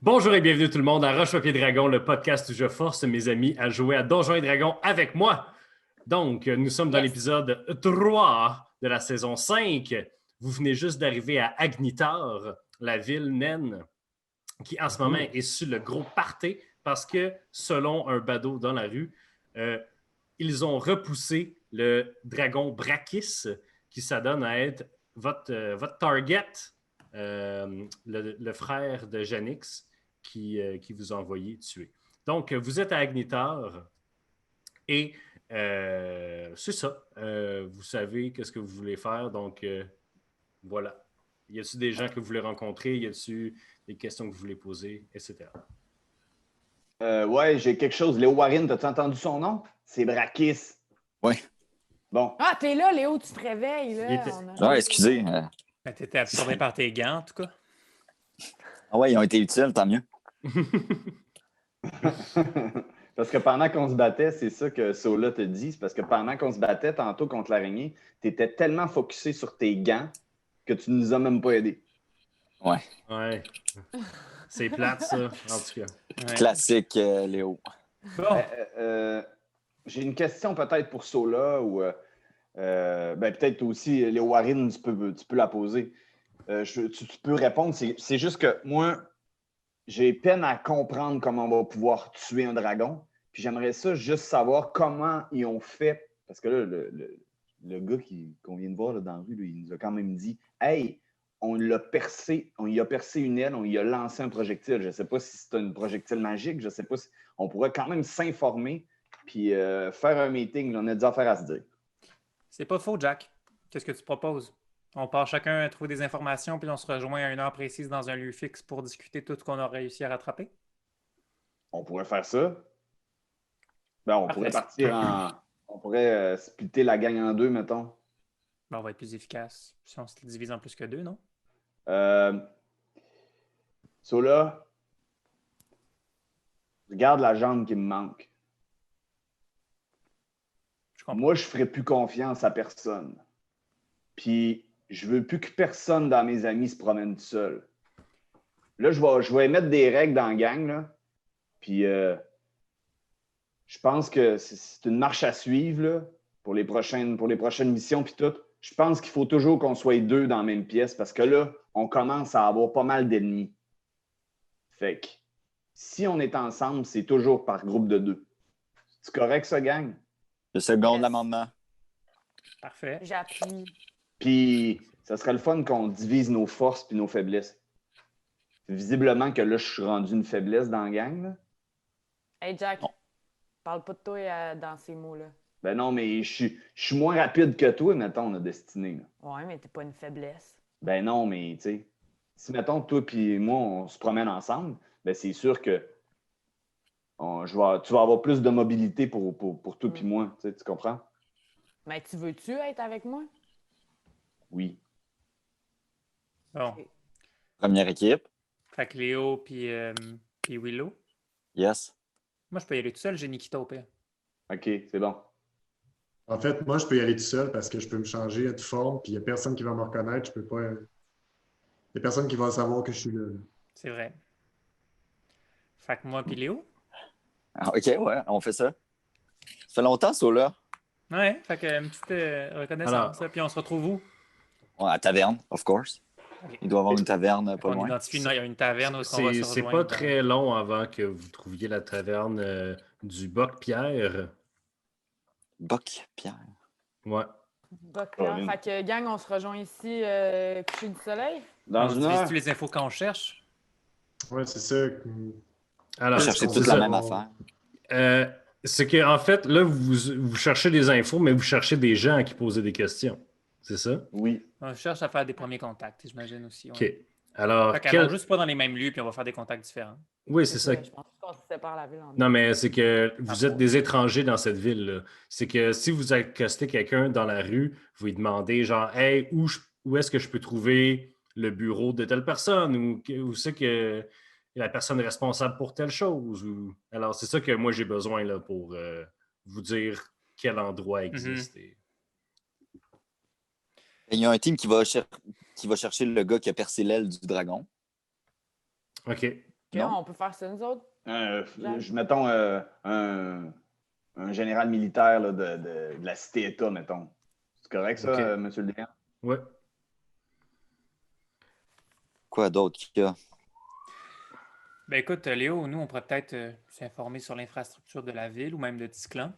Bonjour et bienvenue tout le monde à Roche Papier Dragon, le podcast où je force mes amis à jouer à Donjons et Dragons avec moi. Donc, nous sommes dans Yes. l'épisode 3 de la saison 5. Vous venez juste d'arriver à Agnitar, la ville naine, qui en ce moment est sur le gros party parce que, selon un badaud dans la rue, ils ont repoussé le dragon Brakis qui s'adonne à être votre target, le frère de Janix qui vous a envoyé tuer. Donc, vous êtes à Agnitar et c'est ça. Vous savez qu'est-ce que vous voulez faire, donc voilà. Y a-t-il des gens que vous voulez rencontrer? Y a-t-il des questions que vous voulez poser, etc. Ouais, j'ai quelque chose. Léo Warren, t'as-tu entendu son nom? C'est Brakis. Oui. Bon. Ah, t'es là, Léo, tu te réveilles. Là. Il était- Ouais, excusez. Ben, t'étais absorbé par tes gants, en tout cas. Ah ouais, ils ont été utiles, tant mieux. Parce que pendant qu'on se battait, c'est ça que Sola te dit, c'est parce que pendant qu'on se battait tantôt contre l'araignée, t'étais tellement focusé sur tes gants que tu nous as même pas aidés. Ouais. Ouais. C'est plate, ça, en tout cas. Ouais. Classique, Léo. Bon, J'ai une question peut-être pour Sola ou peut-être aussi Léo Warren, tu peux la poser. Tu peux répondre. C'est juste que moi, j'ai peine à comprendre comment on va pouvoir tuer un dragon. Puis j'aimerais ça juste savoir comment ils ont fait. Parce que là, le gars qu'on vient de voir là, dans la rue, lui, il nous a quand même dit Hey, on l'a percé, on y a percé une aile, on y a lancé un projectile. Je ne sais pas si c'est un projectile magique, je ne sais pas si. On pourrait quand même s'informer puis faire un meeting. Là, on a des affaires à se dire. c'est pas faux, Jack. Qu'est-ce que tu proposes? On part chacun à trouver des informations, puis on se rejoint à une heure précise dans un lieu fixe pour discuter tout ce qu'on a réussi à rattraper? On pourrait faire ça. On Parfait. pourrait partir en. On pourrait splitter la gang en deux, mettons. Ben, on va être plus efficace si on se divise en plus que deux, non? Sola, regarde la jambe qui me manque. Je comprends. Moi, je ne ferai plus confiance à personne. Puis, je veux plus que personne dans mes amis se promène tout seul. Là, je vais émettre des règles dans la gang, là. Puis, je pense que c'est une marche à suivre, là, pour les prochaines missions, puis tout. Je pense qu'il faut toujours qu'on soit deux dans la même pièce, parce que là, on commence à avoir pas mal d'ennemis. Fait que, si on est ensemble, c'est toujours par groupe de deux. C'est correct, ça, gang? Je seconde Yes. l'amendement. Parfait. J'appuie. Puis, ça serait le fun qu'on divise nos forces puis nos faiblesses. Visiblement que là, je suis rendu une faiblesse dans la gang. Là. Hey, Jack, Bon. parle pas de toi dans ces mots-là. Ben non, mais je suis moins rapide que toi, mettons, la destinée. Là. Ouais, mais t'es pas une faiblesse. Ben non, mais tu sais, si, mettons, toi puis moi, on se promène ensemble, ben c'est sûr que tu vas avoir plus de mobilité pour toi puis moi. Tu comprends? Mais tu veux-tu être avec moi? Oui. Bon. Première équipe. Fait que Léo puis Willow. Yes. Moi, je peux y aller tout seul, j'ai Nikita au pire. OK, c'est bon. En fait, moi, je peux y aller tout seul parce que je peux me changer de forme, puis il n'y a personne qui va me reconnaître. Je peux pas. Il n'y a personne qui va savoir que je suis là. C'est vrai. Fait que moi puis Léo. Ah, OK, ouais, on fait ça. Ça fait longtemps, ça, là. Ouais, fait que une petite reconnaissance. Alors- Là, puis on se retrouve où? Ouais, à la taverne, of course. Ok. Il doit y avoir une taverne pas On loin. identifie il y a une taverne où on va se C'est rejoindre. pas très long avant que vous trouviez la taverne du Boc-Pierre. Boc, Pierre. Ouais. Fait que, gang, on se rejoint ici, coucher du soleil. Dans On une heure, utilise-tu les infos qu'on cherche? Ouais, c'est ça. Alors, On cherchait c'est toute ça. la même affaire. C'est que en fait, là, vous cherchez des infos, mais vous cherchez des gens qui posaient des questions. C'est ça? oui. On cherche à faire des premiers contacts, j'imagine aussi. OK. Ouais. Alors, Fait qu'allons juste pas dans les mêmes lieux, puis on va faire des contacts différents. oui, c'est ça. Je pense qu'on se sépare la ville en deux. Non, mais c'est que vous Ah, êtes des étrangers dans cette ville-là. C'est que si vous accostez quelqu'un dans la rue, vous lui demandez genre, hey, où est-ce que je peux trouver le bureau de telle personne ou où c'est que la personne responsable pour telle chose. Alors, c'est ça que moi j'ai besoin là, pour vous dire quel endroit existe. Et il y a un team qui va chercher le gars qui a percé l'aile du dragon. OK. On peut faire ça, nous autres. Mettons un général militaire là, de la cité-État, mettons. C'est correct, ça, Ok. monsieur le décan? Ouais. Quoi d'autre qu'il y a? Ben écoute, Léo, nous, on pourrait peut-être s'informer sur l'infrastructure de la ville ou même de Tisclan,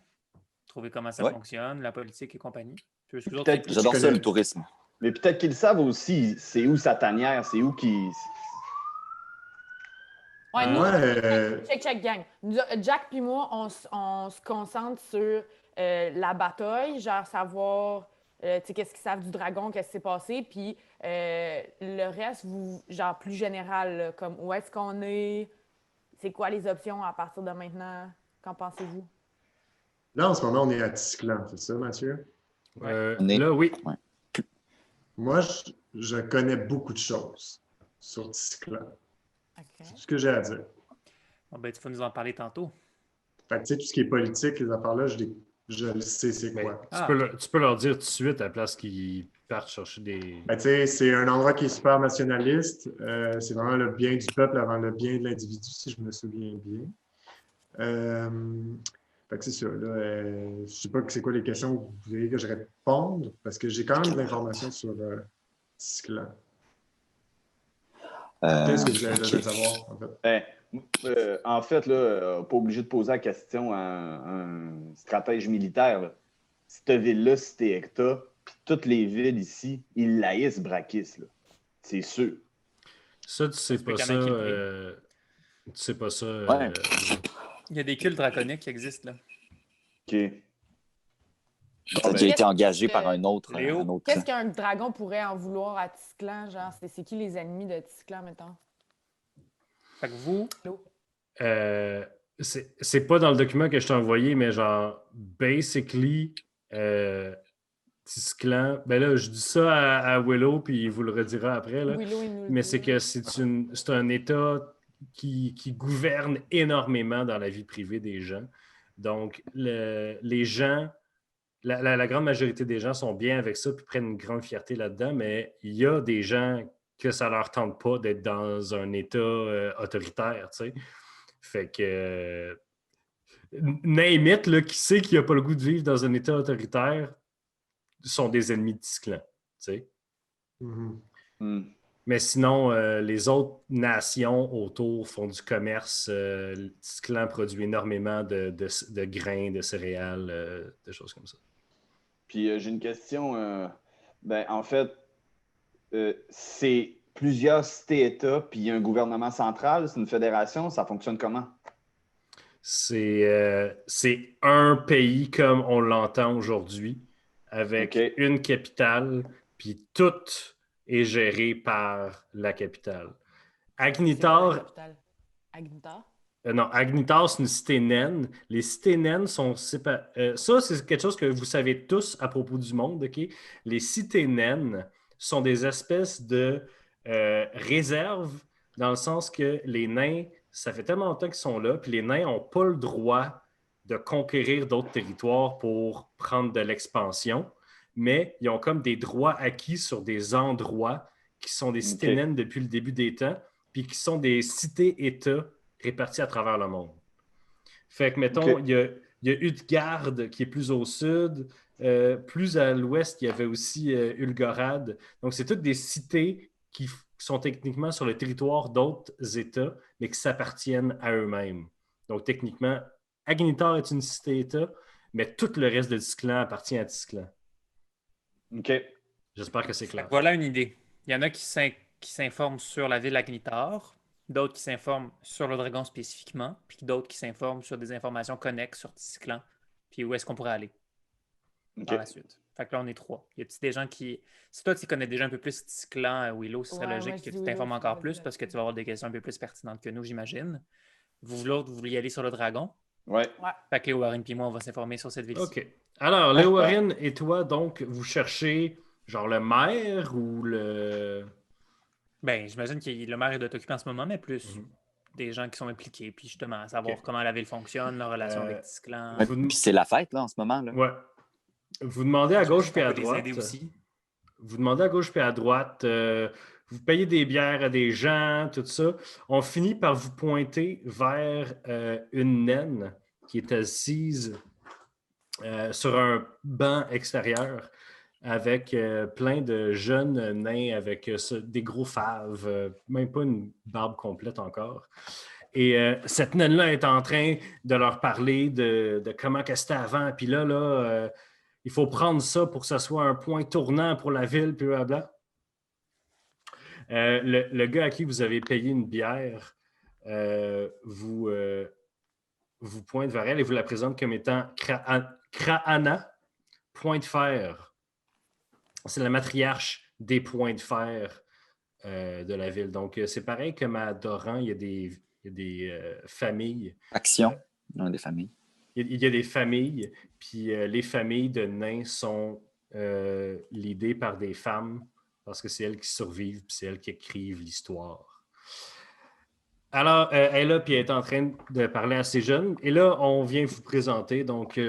trouver comment ça Ouais. fonctionne, la politique et compagnie. Puis, est-ce que vous Peut-être autres, J'adore Je ça, connais. le tourisme. Mais peut-être qu'ils le savent aussi. C'est où sa tanière? C'est où qui... Ouais, nous, Ouais, check, gang. Jack puis moi, on se concentre sur la bataille, genre savoir qu'est-ce qu'ils savent du dragon, qu'est-ce qui s'est passé, puis le reste, genre plus général, là, comme où est-ce qu'on est, c'est quoi les options à partir de maintenant, qu'en pensez-vous? là, en ce moment, on est à Tisclan, c'est ça, Mathieu? On est- Là, oui. Ouais. Moi, je connais beaucoup de choses sur Tisclan. OK. C'est tout ce que j'ai à dire. bon, ben, tu vas nous en parler tantôt. Fait que, tu sais, tout ce qui est politique, les affaires-là, je le sais c'est Mais quoi. tu peux leur dire tout de suite à la place qu'ils partent chercher des. Ben, tu sais, c'est un endroit qui est super nationaliste. C'est vraiment le bien du peuple avant le bien de l'individu, si je me souviens bien. Fait que c'est ça. Là, je sais pas c'est quoi les questions que vous voudriez que je réponde, parce que j'ai quand même de l'information sur Tisclan. Qu'est-ce que vous avez besoin de savoir, en fait? En fait, là, pas obligé de poser la question à un stratège militaire. Là. Cette ville-là, Cité-Hecta, puis toutes les villes ici, ils laïssent Brakis. Là. C'est sûr. Ça, tu sais se peut pas qu'il y ça. en ait qui le Tu sais pas ça. Ouais. Il y a des cultes draconiques qui existent, là. OK. Ça a déjà été engagé par un autre. Léo, un autre- Qu'est-ce qu'un dragon pourrait en vouloir à Tisclan, genre? C'est qui les ennemis de Tisclan, mettons? Fait que vous, C'est pas dans le document que je t'ai envoyé, mais genre, basically, Tisclan. Ben là, je dis ça à Willow, puis il vous le redira après, là. Willow, il nous le Mais dit, c'est là. que c'est un État qui gouverne énormément dans la vie privée des gens. Donc, les gens, la grande majorité des gens sont bien avec ça puis prennent une grande fierté là-dedans, mais il y a des gens que ça leur tente pas d'être dans un État autoritaire, tu sais. Fait que name it, là, qui sait qu'il n'a pas le goût de vivre dans un État autoritaire sont des ennemis de Tisclan, tu sais. Mhm. Hmm. Mais sinon, les autres nations autour font du commerce. Tisclan produit énormément de grains, de céréales, de choses comme ça. Puis j'ai une question. En fait, c'est plusieurs cités-États, puis il y a un gouvernement central, c'est une fédération, ça fonctionne comment? C'est un pays comme on l'entend aujourd'hui, avec OK. une capitale, puis tout est géré par la capitale. C'est quoi la Agnitar, capitale? Agnitar? non, Agnitar, c'est une cité naine. Les cités naines sont séparées. Ça, c'est quelque chose que vous savez tous à propos du monde, OK? Les cités naines sont des espèces de réserves, dans le sens que les nains, ça fait tellement longtemps qu'ils sont là, puis les nains n'ont pas le droit de conquérir d'autres territoires pour prendre de l'expansion, mais ils ont comme des droits acquis sur des endroits qui sont des cités OK. naines depuis le début des temps, puis qui sont des cités-États répartis à travers le monde. Fait que, mettons, OK. il y a Utgard qui est plus au sud. Plus à l'ouest, il y avait aussi Ulgorad. Donc, c'est toutes des cités qui sont techniquement sur le territoire d'autres États, mais qui s'appartiennent à eux-mêmes. Donc, techniquement, Agnitar est une cité-État, mais tout le reste de Tisclan appartient à Tisclan. OK. J'espère que c'est fait clair. que voilà une idée. Il y en a qui s'informent sur la ville Agnitar, d'autres qui s'informent sur le dragon spécifiquement, puis d'autres qui s'informent sur des informations connexes sur Tisclan, puis où est-ce qu'on pourrait aller par la OK. suite. Fait que là, on est trois. Y a-t-il des gens qui... Si toi, tu connais déjà un peu plus Tisclan, Willow, ce serait Ouais, logique moi, je que dis tu t'informes Willow, encore c'est plus vrai. parce que tu vas avoir des questions un peu plus pertinentes que nous, j'imagine. Vous l'autre, vous vouliez aller sur le dragon. Ouais. Ouais. Fait que Léo, Warren puis moi, on va s'informer sur cette ville-ci. OK. Alors, Léo Warren et toi, donc, vous cherchez genre le maire ou le... Ben, j'imagine que le maire doit t'occuper en ce moment, mais plus des gens qui sont impliqués, puis justement, savoir Ok. comment la ville fonctionne, leur relation avec Tisclan. Ouais, puis c'est la fête, là, en ce moment. Là. Ouais. Vous demandez à gauche puis à peut les droite. aider aussi. Vous demandez à gauche puis à droite. Vous payez des bières à des gens, tout ça. On finit par vous pointer vers une naine qui est assise sur un banc extérieur avec plein de jeunes nains avec des gros faves, même pas une barbe complète encore. Et cette naine-là est en train de leur parler de comment que c'était avant. Puis là, il faut prendre ça pour que ce soit un point tournant pour la ville, puis blablabla. Le gars à qui vous avez payé une bière vous pointe vers elle et vous la présente comme étant Kraana, point de fer. C'est la matriarche des points de fer de la ville. Donc, c'est pareil comme à Doran, il y a des familles. Action, des familles. Il y a des familles, puis les familles de nains sont leadées par des femmes parce que c'est elles qui survivent, puis c'est elles qui écrivent l'histoire. Alors, elle est là, puis elle est en train de parler à ces jeunes. Et là, on vient vous présenter. Donc,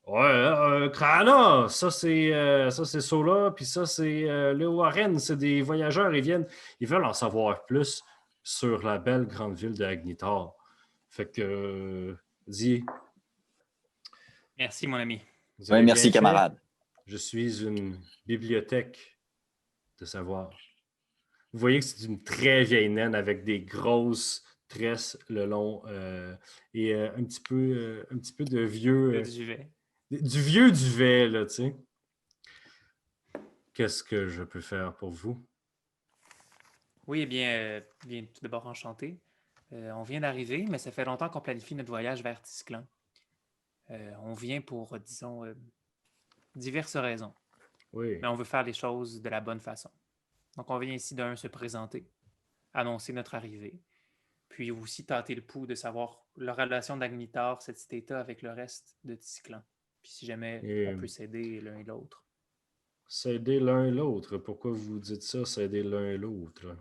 Krana, ça c'est Sola, puis ça c'est le Warren, c'est des voyageurs. Ils veulent en savoir plus sur la belle grande ville de Agnitar. Fait que, dis. Merci, mon ami. Oui, merci, camarade. Je suis une bibliothèque de savoir. Vous voyez que c'est une très vieille naine avec des grosses tresses le long et un petit peu de vieux. Du duvet. Du vieux duvet, là, tu sais. Qu'est-ce que je peux faire pour vous? Oui, eh bien, tout d'abord enchanté. On vient d'arriver, mais ça fait longtemps qu'on planifie notre voyage vers Tisclan. On vient pour, disons, diverses raisons. Oui. Mais on veut faire les choses de la bonne façon. Donc, on vient ici se présenter, annoncer notre arrivée, puis aussi tâter le pouls de savoir la relation d'Agnitar, cet État, avec le reste de Tisclan. Puis si jamais on peut s'aider l'un et l'autre. S'aider l'un et l'autre? Pourquoi vous dites ça, s'aider l'un et l'autre?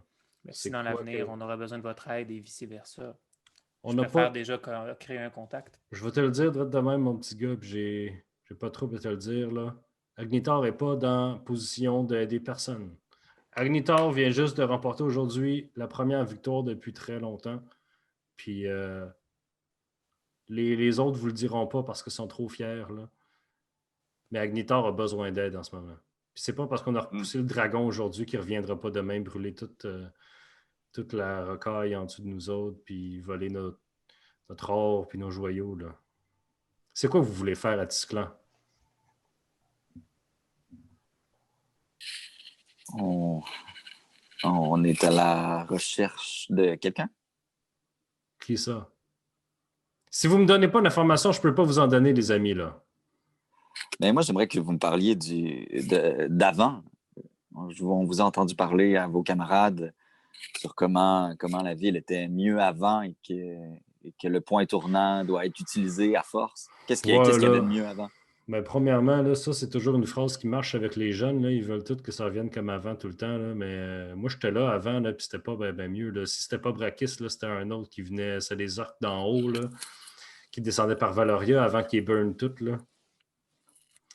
Si dans l'avenir, on aura besoin de votre aide et vice-versa. On je préfère déjà créer un contact. Je vais te le dire de même, mon petit gars, puis j'ai pas trop à te le dire, là. Agnitar n'est pas dans position d'aider personne. Agnitar vient juste de remporter aujourd'hui la première victoire depuis très longtemps. Puis les autres ne vous le diront pas parce qu'ils sont trop fiers, là. Mais Agnitar a besoin d'aide en ce moment. Puis c'est pas parce qu'on a repoussé le dragon aujourd'hui qu'il ne reviendra pas demain brûler toute la rocaille en dessous de nous autres, puis voler notre or puis nos joyaux, là. C'est quoi vous voulez faire à Tisclan? On est à la recherche de quelqu'un. Qui ça? Si vous ne me donnez pas l'information, je ne peux pas vous en donner, les amis, là. Mais moi, j'aimerais que vous me parliez d'avant. On vous a entendu parler à vos camarades sur comment la ville était mieux avant et que le point tournant doit être utilisé à force. Qu'est-ce qu'il y avait de mieux avant? Ben, premièrement, là, ça, c'est toujours une phrase qui marche avec les jeunes. Là. Ils veulent tous que ça revienne comme avant tout le temps. Là. Mais moi, j'étais là avant, là, puis c'était pas ben mieux. Là. Si c'était pas Brakis, là, c'était un autre qui venait. C'est des orques d'en haut, là, qui descendaient par Valoria avant qu'ils burn tout. Là.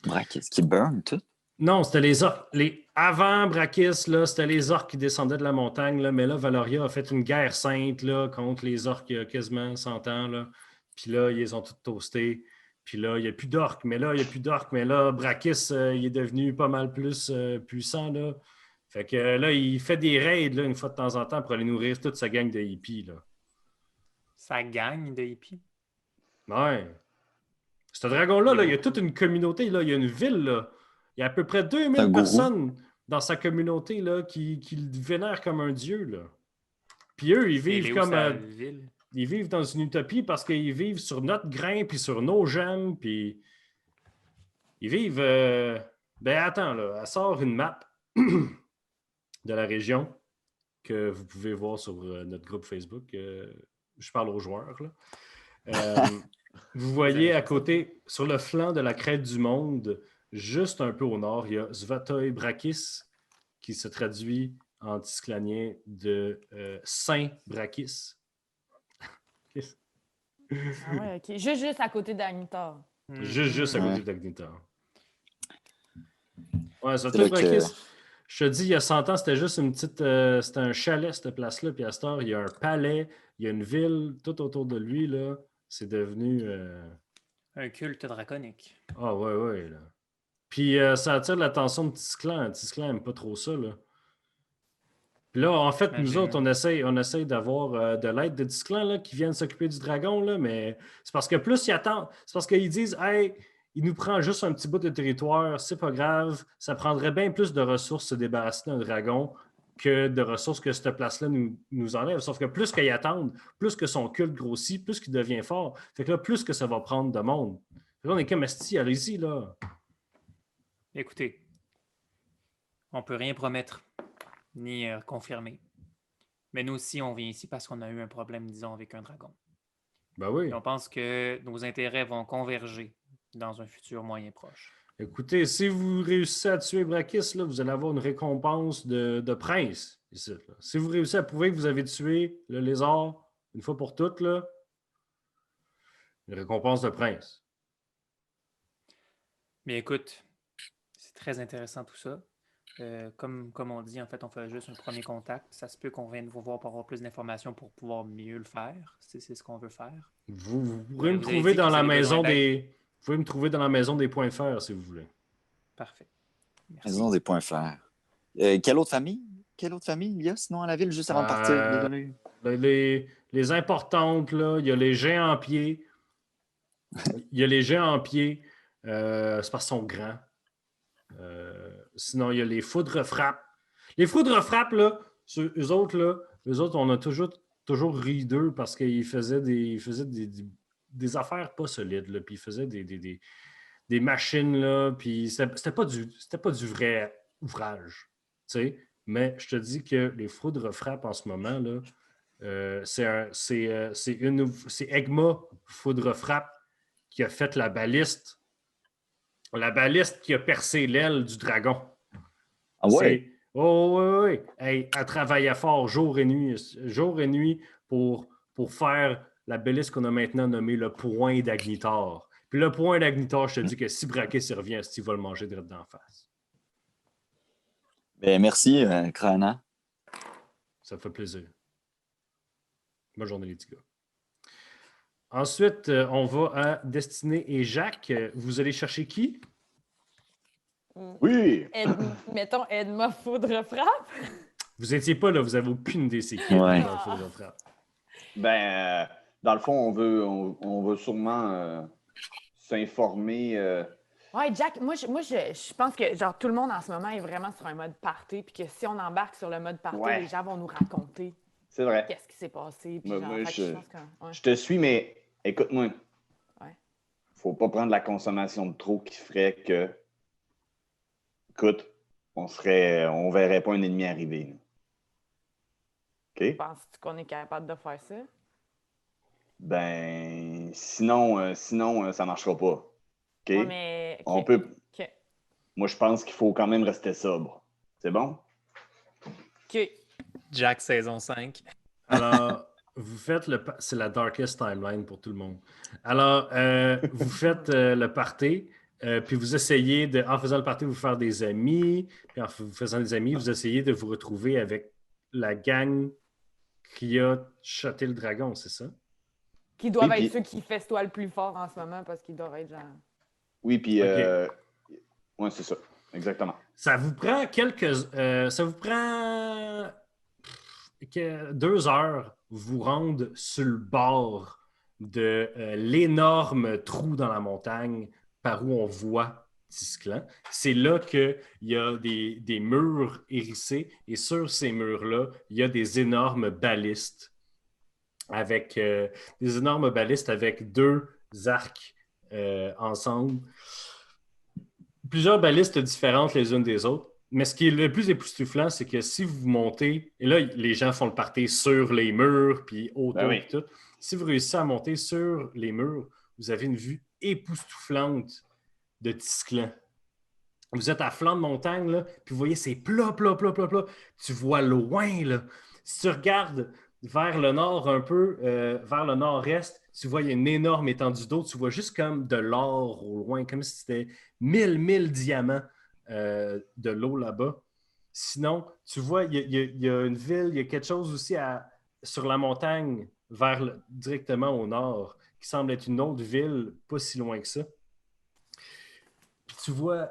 Brakis qui burn tout? Non, c'était les orques. Avant Brakis, là, c'était les orques qui descendaient de la montagne. Là, mais là, Valoria a fait une guerre sainte là, contre les orques il y a quasiment 100 ans. Là. Puis là, ils les ont tous toastés. Puis là, il n'y a plus d'orques, mais là, Brakis, il est devenu pas mal plus puissant, là. Fait que là, il fait des raids, là, une fois de temps en temps, pour aller nourrir toute sa gang de hippies, là. Sa gang de hippies? Ouais. Ce dragon-là, là, il y a toute une communauté, là. Il y a une ville, là. Il y a à peu près 2000 personnes dans sa communauté, là, qui le vénèrent comme un dieu, là. Puis eux, ils vivent comme... Ils vivent dans une utopie parce qu'ils vivent sur notre grain, puis sur nos gemmes, puis ils vivent... Ben attends, là, elle sort une map de la région que vous pouvez voir sur notre groupe Facebook. Je parle aux joueurs, là. Vous voyez à côté, sur le flanc de la crête du monde, juste un peu au nord, il y a Svatoy Brakis, qui se traduit en tisclanien de Saint Brakis. Ah ouais, ok. Juste à côté d'Agnitar. Juste à côté d'Agnitar. Ouais, ça Brakis. Je te dis, il y a 100 ans, c'était juste une petite. C'était un chalet, cette place-là. Puis à cette heure, il y a un palais, il y a une ville tout autour de lui. Là. C'est devenu. Un culte draconique. Ah, ouais, ouais. Là. Puis ça attire l'attention de Tisclan. Tisclan n'aime pas trop ça. Là. Puis là, en fait, nous autres, on essaye d'avoir de l'aide de Tisclan là, qui viennent s'occuper du dragon, là, mais c'est parce que plus ils attendent, c'est parce qu'ils disent, hey, il nous prend juste un petit bout de territoire, c'est pas grave, ça prendrait bien plus de ressources se débarrasser d'un dragon que de ressources que cette place-là nous enlève. Sauf que plus qu'ils attendent, plus que son culte grossit, plus qu'il devient fort. Fait que là, plus que ça va prendre de monde. Fait que là, on est comme esti, allez-y, là. Écoutez, on peut rien promettre, ni confirmer. Mais nous aussi, on vient ici parce qu'on a eu un problème, disons, avec un dragon. Ben oui. Et on pense que nos intérêts vont converger dans un futur moyen proche. Écoutez, si vous réussissez à tuer Brakis, là, vous allez avoir une récompense de prince ici. Là. Si vous réussissez à prouver que vous avez tué le lézard une fois pour toutes, là, une récompense de prince. Mais écoute, c'est très intéressant tout ça. Comme on dit, en fait, on fait juste un premier contact. Ça se peut qu'on vienne vous voir pour avoir plus d'informations pour pouvoir mieux le faire. C'est ce qu'on veut faire. Vous pourrez me Vous avez trouver dit dans que vous la avez maison besoin d'aide. Vous pouvez me trouver dans la maison des points de fer, si vous voulez. Parfait. Merci. Maison des points fer. Quelle autre famille? Quelle autre famille il y a sinon à la ville juste avant de partir? Les importantes, là, il y a les géants en pied. Il y a les géants en pied. C'est parce qu'ils sont grands. Sinon, il y a les foudres frappes. Les foudres frappes, là, eux autres, on a toujours ri d'eux parce qu'ils faisaient des affaires pas solides. Là, puis ils faisaient des machines, là, puis c'était pas du vrai ouvrage. Tu sais. Mais je te dis que les foudres frappes en ce moment, là, c'est Egma Foudre Frappe qui a fait la baliste. La baliste qui a percé l'aile du dragon. Ah ouais? Oh, oui. Hey, elle travaillait fort jour et nuit pour faire la baliste qu'on a maintenant nommée le point d'Agnitar. Puis le point d'Agnitar, je te dis que si Brakis revient, Steve va le manger direct d'en face. Ben, merci, Krana. Ça me fait plaisir. Bonne journée, les petits gars. Ensuite, on va à Destinée et Jacques. Vous allez chercher qui? Oui! Mettons Edma Foudre Frappe. Vous n'étiez pas là, vous n'avez aucune idée c'est qui. Ouais. Ben, dans le fond, on veut sûrement s'informer. Ouais, Jack, moi, je pense que genre tout le monde en ce moment est vraiment sur un mode party, puis que si on embarque sur le mode party, Ouais. les gens vont nous raconter C'est vrai. qu'est-ce qui s'est passé. Puis Moi, genre, moi, fait que je pense que, ouais. Je te suis, mais écoute-moi. Ouais. Faut pas prendre la consommation de trop qui ferait que, écoute, on verrait pas un ennemi arriver. OK? Penses-tu qu'on est capable de faire ça? Ben, sinon, ça marchera pas. OK? Ouais, mais... OK. On peut. OK. Moi, je pense qu'il faut quand même rester sobre. C'est bon? OK. Jack, saison 5. Alors, vous faites c'est la darkest timeline pour tout le monde. Alors, vous faites le party, puis vous essayez en faisant le party, vous faire des amis, puis en vous faisant des amis, vous essayez de vous retrouver avec la gang qui a shoté le dragon, c'est ça? Qui doivent Oui, être ceux qui festoient le plus fort en ce moment parce qu'ils doivent être genre... Oui, puis. OK. Ouais, c'est ça. Exactement. Ça vous prend ça vous prend 2 heures vous rendre sur le bord de l'énorme trou dans la montagne par où on voit Tisclan. C'est là qu'il y a des murs hérissés et sur ces murs-là, il y a des énormes balistes avec 2 arcs ensemble. Plusieurs balistes différentes les unes des autres. Mais ce qui est le plus époustouflant, c'est que si vous montez, et là, les gens font le party sur les murs, puis autour, Ben oui. puis tout. Si vous réussissez à monter sur les murs, vous avez une vue époustouflante de Tisclan. Vous êtes à flanc de montagne, là, puis vous voyez, c'est plat. Tu vois loin, là. Si tu regardes vers le nord un peu, vers le nord-est, tu vois, il y a une énorme étendue d'eau. Tu vois juste comme de l'or au loin, comme si c'était 1000 diamants de l'eau là-bas. Sinon, tu vois, il y a une ville, il y a quelque chose aussi sur la montagne, directement au nord, qui semble être une autre ville, pas si loin que ça. Puis tu vois,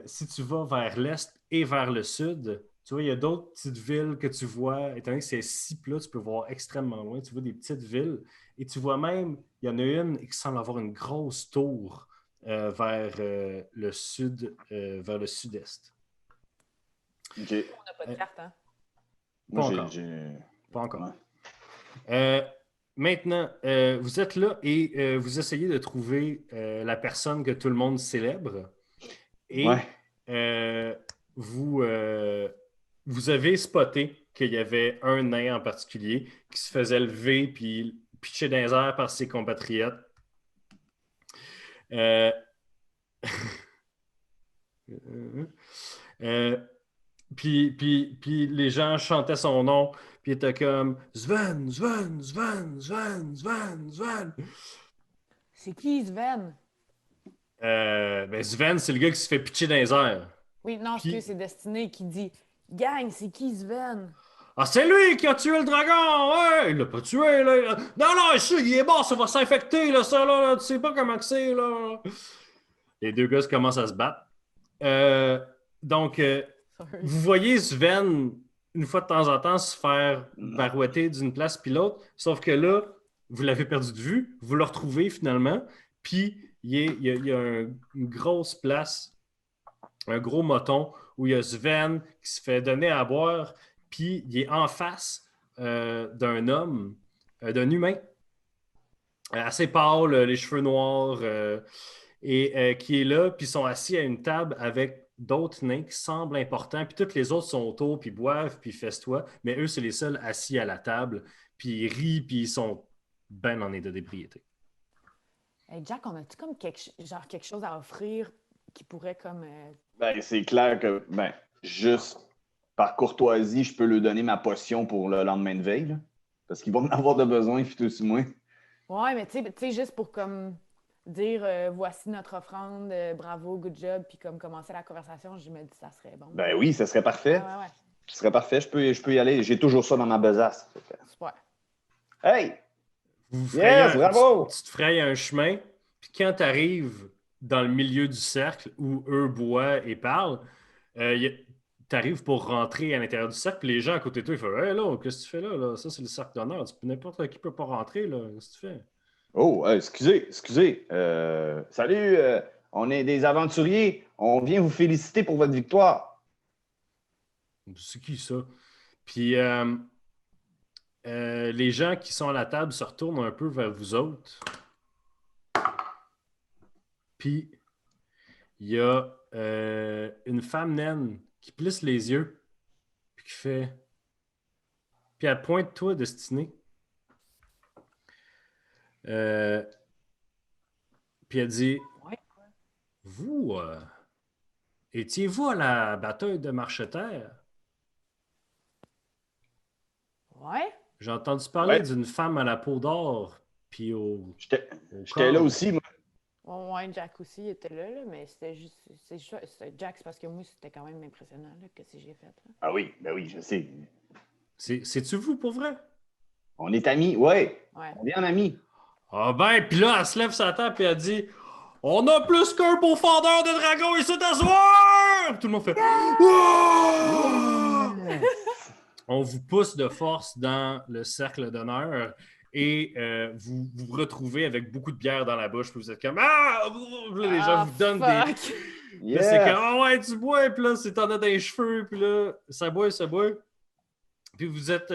si tu vas vers l'est et vers le sud, tu vois, il y a d'autres petites villes que tu vois, étant donné que c'est si plat, tu peux voir extrêmement loin. Tu vois des petites villes. Et tu vois même, il y en a une qui semble avoir une grosse tour vers le sud, vers le sud-est. OK. On n'a pas de carte, hein? Moi, Pas encore. Pas encore. Maintenant, vous êtes là et vous essayez de trouver la personne que tout le monde célèbre. Et vous avez spoté qu'il y avait un nain en particulier qui se faisait lever puis pitcher dans les airs par ses compatriotes. Puis les gens chantaient son nom, puis il était comme Sven, Sven, Sven, Sven, Sven, Sven. C'est qui, Sven? Sven, c'est le gars qui se fait pitcher dans les airs. Oui, non, Puis- c'est Destiné qui dit Gang, c'est qui, Sven? Ah, c'est lui qui a tué le dragon! Ouais! Il l'a pas tué, là! Non, non, il est mort, ça va s'infecter, là, ça, là, tu sais pas comment que c'est, là! Les deux gars commencent à se battre. Donc, vous voyez Sven, une fois de temps en temps, se faire barouetter d'une place puis l'autre, sauf que là, vous l'avez perdu de vue, vous le retrouvez finalement, puis il y a une grosse place, un gros moton, où il y a Sven qui se fait donner à boire, puis il est en face d'un homme, d'un humain, assez pâle, les cheveux noirs, et qui est là, puis ils sont assis à une table avec d'autres nains qui semblent importants, puis tous les autres sont autour, puis boivent, puis festoient, mais eux, c'est les seuls assis à la table, puis ils rient, puis ils sont ben en état d'ébriété. Hey, Jack, on a-tu comme quelque chose à offrir qui pourrait comme... Ben, c'est clair que, juste par courtoisie, je peux lui donner ma potion pour le lendemain de veille, là, parce qu'il va m'en avoir de besoin, puis tout aussi moins. Ouais, mais tu sais, juste pour comme dire voici notre offrande, bravo, good job, puis comme commencer la conversation, je me dis ça serait bon. Ben oui, ça serait parfait. Ouais. Ce serait parfait, je peux y aller. J'ai toujours ça dans ma besace. Super. Hey! Vous Yes, bravo! tu te frayes un chemin, puis quand tu arrives dans le milieu du cercle où eux boivent et parlent, tu arrives pour rentrer à l'intérieur du cercle, puis les gens à côté de toi, ils font Hey là, qu'est-ce que tu fais là, là? Ça, c'est le cercle d'honneur. N'importe qui peut pas rentrer, là. Qu'est-ce que tu fais? Oh, excusez. Salut, on est des aventuriers. On vient vous féliciter pour votre victoire. C'est qui ça? Puis les gens qui sont à la table se retournent un peu vers vous autres. Puis il y a une femme naine qui plisse les yeux, puis qui fait. Puis elle pointe toi, Destinée. Puis elle dit Ouais. Vous, étiez-vous à la bataille de Marcheterre? Ouais? J'ai entendu parler Ouais. d'une femme à la peau d'or, puis au J'étais corps. là aussi, moi. Ouais, Jack aussi était là, mais c'était juste... Jack, c'est parce que moi, c'était quand même impressionnant là, que j'ai fait. Là. Ah oui, ben oui, je sais. C'est-tu vous pour vrai? On est amis, ouais. Ouais. On est en amis. Ah ben, puis là, elle se lève sa table et elle dit On a plus qu'un beau fendeur de dragon ici t'asseoir! Tout le monde fait Wouah! On vous pousse de force dans le cercle d'honneur et vous vous retrouvez avec beaucoup de bière dans la bouche. Puis vous êtes comme Ah! Là, les gens vous donnent des. Fuck! Là, c'est comme Ah ouais, tu bois, puis là, c'est t'en as dans les cheveux, puis là, ça boit. Puis vous êtes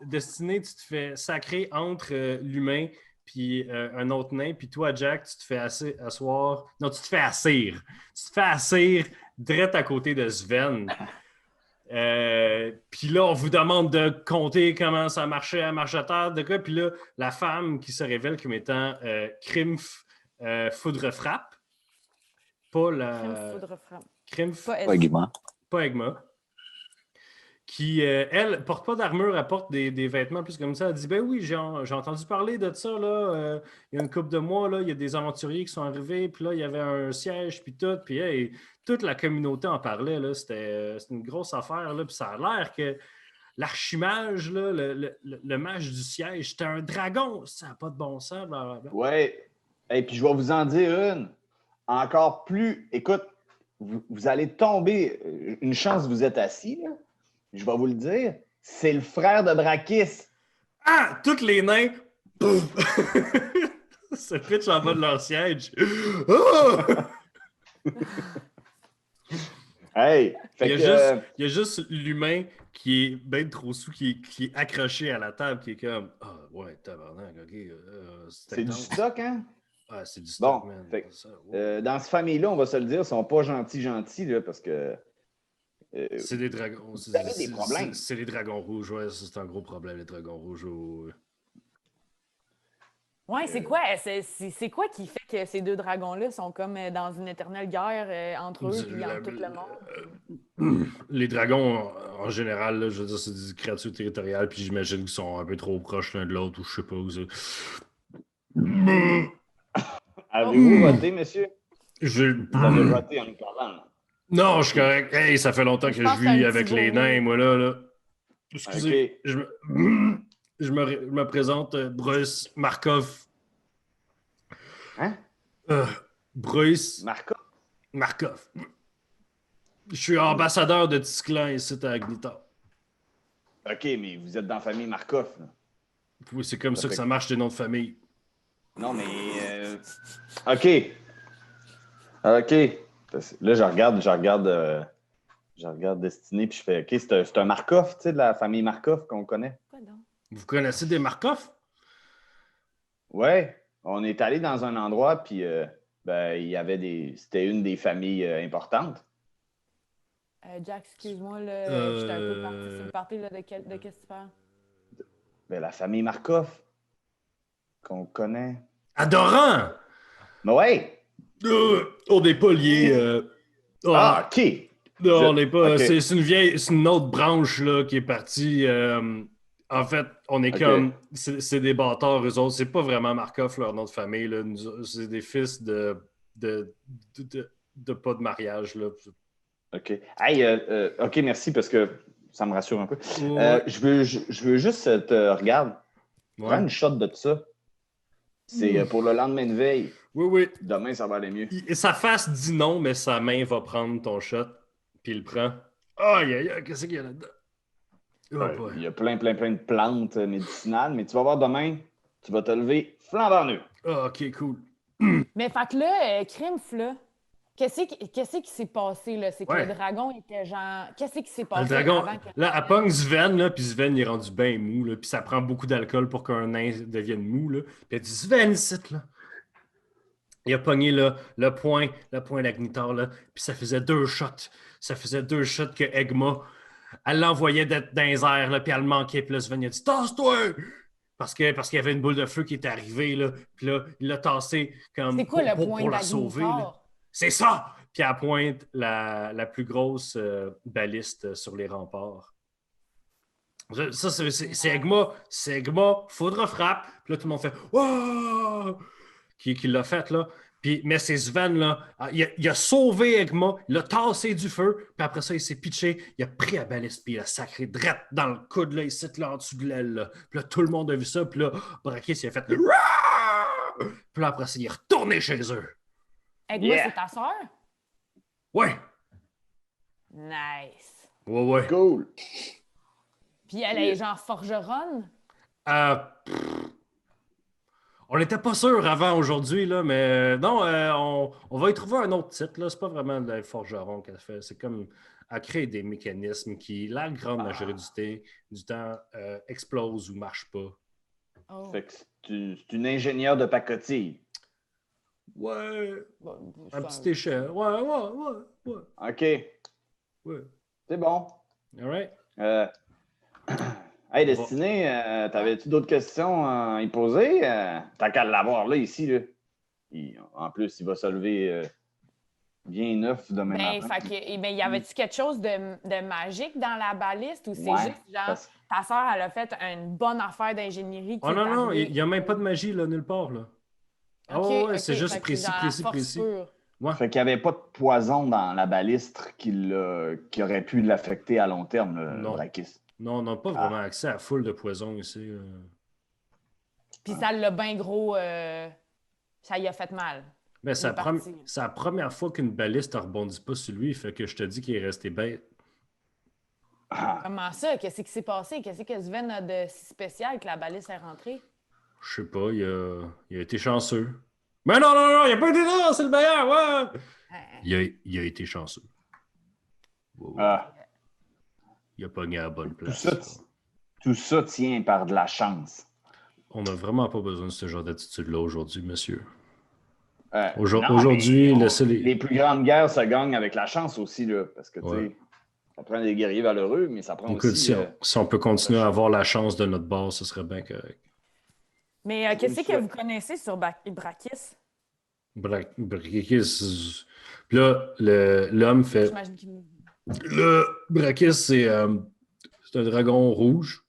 destiné, tu te fais sacrer entre l'humain puis un autre nain, puis toi, Jack, tu te fais asseoir. Non, tu te fais assir. Tu te fais assir direct à côté de Sven. Puis là, on vous demande de compter comment ça marchait à Marcheterre, de quoi. Puis là, la femme qui se révèle comme étant Krimf Foudre Frappe. Pas la. Crime foudre frappe. Krimf. Pas Pas Guimard. Pas Egma. qui, elle, porte pas d'armure, elle porte des vêtements plus comme ça. Elle dit, ben oui, j'ai entendu parler de ça, là. Il y a une couple de mois, là, il y a des aventuriers qui sont arrivés, puis là, il y avait un siège, puis tout, puis hey, toute la communauté en parlait, là. C'était une grosse affaire, là, puis ça a l'air que l'archimage, là, le mage du siège, c'était un dragon. Ça n'a pas de bon sens, blablabla. Ouais. Et puis, je vais vous en dire une. Encore plus. Écoute, vous allez tomber. Une chance, vous êtes assis, là. Je vais vous le dire. C'est le frère de Brakis. Ah! Tous les nains, pouf! se pitchent en bas de leur siège. Ah! Hey! Fait Il y a juste l'humain qui est bien trop sous, qui est accroché à la table, qui est comme ah ouais, tabarnak, ok. c'est du intense. stock, hein? Ah, c'est du stock, Bon, man. fait que, Ça, ouais. dans cette famille-là, on va se le dire, ils sont pas gentils, là, parce que. C'est des dragons. Vous avez des problèmes. C'est les dragons rouges, ouais. C'est un gros problème, les dragons rouges. Ouais. Ouais, c'est quoi? C'est quoi qui fait que ces deux dragons-là sont comme dans une éternelle guerre entre eux et entre tout le monde? Les dragons, en général, là, je veux dire, c'est des créatures territoriales, puis j'imagine qu'ils sont un peu trop proches l'un de l'autre, ou je sais pas où c'est. Avez-vous voté, monsieur? Je- Vous avez voté en nous parlant. Non, je suis correct. Hey, ça fait longtemps que Je pense je que c'est un vis petit avec les vomi. nains, moi, là. Excusez, Ok. je me présente Bruce Markov. Hein? Bruce Marco? Markov. Je suis ambassadeur de Tisclan ici à Agnitar. OK, mais vous êtes dans la famille Markov, là. Oui, c'est comme ça que ça marche, les noms de famille. Non, mais. OK. OK. Là, je regarde Destiné, puis je fais OK, c'est un Markov, tu sais, de la famille Markov qu'on connaît. Quoi donc? Vous connaissez des Markov? Ouais. On est allé dans un endroit, puis ben, il y avait c'était une des familles importantes. Jack, excuse-moi, là, j'étais un peu partie sur le party là, de qu'est-ce que tu parles? Ben, la famille Markov, qu'on connaît. Adorant! Mais ouais! On n'est pas liés. Ah, OK! Non, on n'est pas. OK. C'est une autre branche là, qui est partie. En fait, on est OK. comme. C'est des bâtards, eux autres. C'est pas vraiment Markov, leur nom de famille. Là. C'est des fils de pas de mariage. Là. OK. Hey, OK, merci, parce que ça me rassure un peu. Ouais. Je veux juste te regarde. Ouais. Prends une shot de ça. C'est pour le lendemain de veille. Oui, oui. Demain, ça va aller mieux. Sa face dit non, mais sa main va prendre ton shot. Puis il le prend. Aïe, aïe, aïe, qu'est-ce qu'il y a là-dedans? Oh, boy. Il y a plein de plantes médicinales, mais tu vas voir demain, tu vas te lever flambant neuf. Ah, ok, cool. Mais fait que là, Krimpf, là, qu'est-ce qui s'est passé, là? C'est que Ouais. le dragon était genre... Qu'est-ce qui s'est Le passé dragon, avant que... là, elle pogne Sven, là, puis Sven, il est rendu bien mou, là, puis ça prend beaucoup d'alcool pour qu'un nain devienne mou, là. Puis elle dit, Sven, ici, là. Il a pogné, là, le point d'Agnitar, là, puis ça faisait 2 shots. Ça faisait 2 shots que Egma, elle l'envoyait dans les airs, là, puis elle le manquait, puis là, Sven, il a dit, tasse-toi! Parce qu'il y avait une boule de feu qui était arrivée, là, puis là, il l'a tassé comme C'est quoi le point pour la sauver, là. d'Agnitar? C'est ça! Puis elle pointe la plus grosse baliste sur les remparts. Ça, c'est Egma. C'est Egma. Faudra frappe. Puis là, tout le monde fait « Wow! » Qui l'a fait, là. Puis, mais c'est Sven, là. Il a sauvé Egma. Il a tassé du feu. Puis après ça, il s'est pitché. Il a pris la baliste. Puis il a sacré drette dans le coude, là, ici, là, en dessous de l'aile, là. Puis là, tout le monde a vu ça. Puis là, Brakis, il a fait « Puis là, après ça, il est retourné chez eux. Egma, Yeah. c'est ta sœur? Ouais! Nice. Ouais. Cool. Puis elle est genre forgeronne? Pff, on n'était pas sûr avant aujourd'hui, là, mais non, on va y trouver un autre titre. Là. C'est pas vraiment de la forgeron qu'elle fait. C'est comme à créer des mécanismes qui, la grande majorité du temps, explosent ou marchent pas. Oh. Fait que c'est une ingénieure de pacotille. Ouais, Bon, un petit échelle. Ouais. OK. Ouais. C'est bon. All right. Hey, Destiné, t'avais-tu d'autres questions à y poser? Tant qu'à l'avoir là, ici, là. En plus, il va se lever bien neuf demain Ben, matin. y avait-tu quelque chose de magique dans la baliste ou c'est Ouais, juste genre parce- ta sœur, elle a fait une bonne affaire d'ingénierie qui Oh est non, non, il arrivée? n'y a même pas de magie, là, nulle part, là. Ah OK, ouais, ouais, OK. c'est juste Fait que c'est précis, genre la précis, force précis. pure. Ouais. Fait qu'il n'y avait pas de poison dans la balistre qui aurait pu l'affecter à long terme, le Non. Brachis. Non, on n'a pas vraiment accès à full de poison ici. Puis ça l'a bien gros... ça y a fait mal. Mais Il est parti. c'est la première fois qu'une baliste ne rebondit pas sur lui, fait que je te dis qu'il est resté bête. Ah, Comment ça? Qu'est-ce qui s'est passé? Qu'est-ce que Sven a de si spécial que la baliste est rentrée? Je sais pas, il a été chanceux. Mais non, non, non, il a pas été là, c'est le meilleur, ouais! Il a été chanceux. Ouais, ouais. ah, Il a pogné à la bonne place. ça, tout ça tient par de la chance. On n'a vraiment pas besoin de ce genre d'attitude-là aujourd'hui, monsieur. Non, Aujourd'hui, mais laissez les plus grandes guerres se gagnent avec la chance aussi, là, parce que, tu Ouais. sais, ça prend des guerriers valeureux, mais ça prend Écoute, aussi... si on peut continuer à avoir la chance de notre bord, ce serait bien correct. Mais qu'est-ce que souhaite. vous connaissez sur Brachis? Brachis. Puis là, l'homme fait. J'imagine qu'il... Le Brachis, c'est un dragon rouge.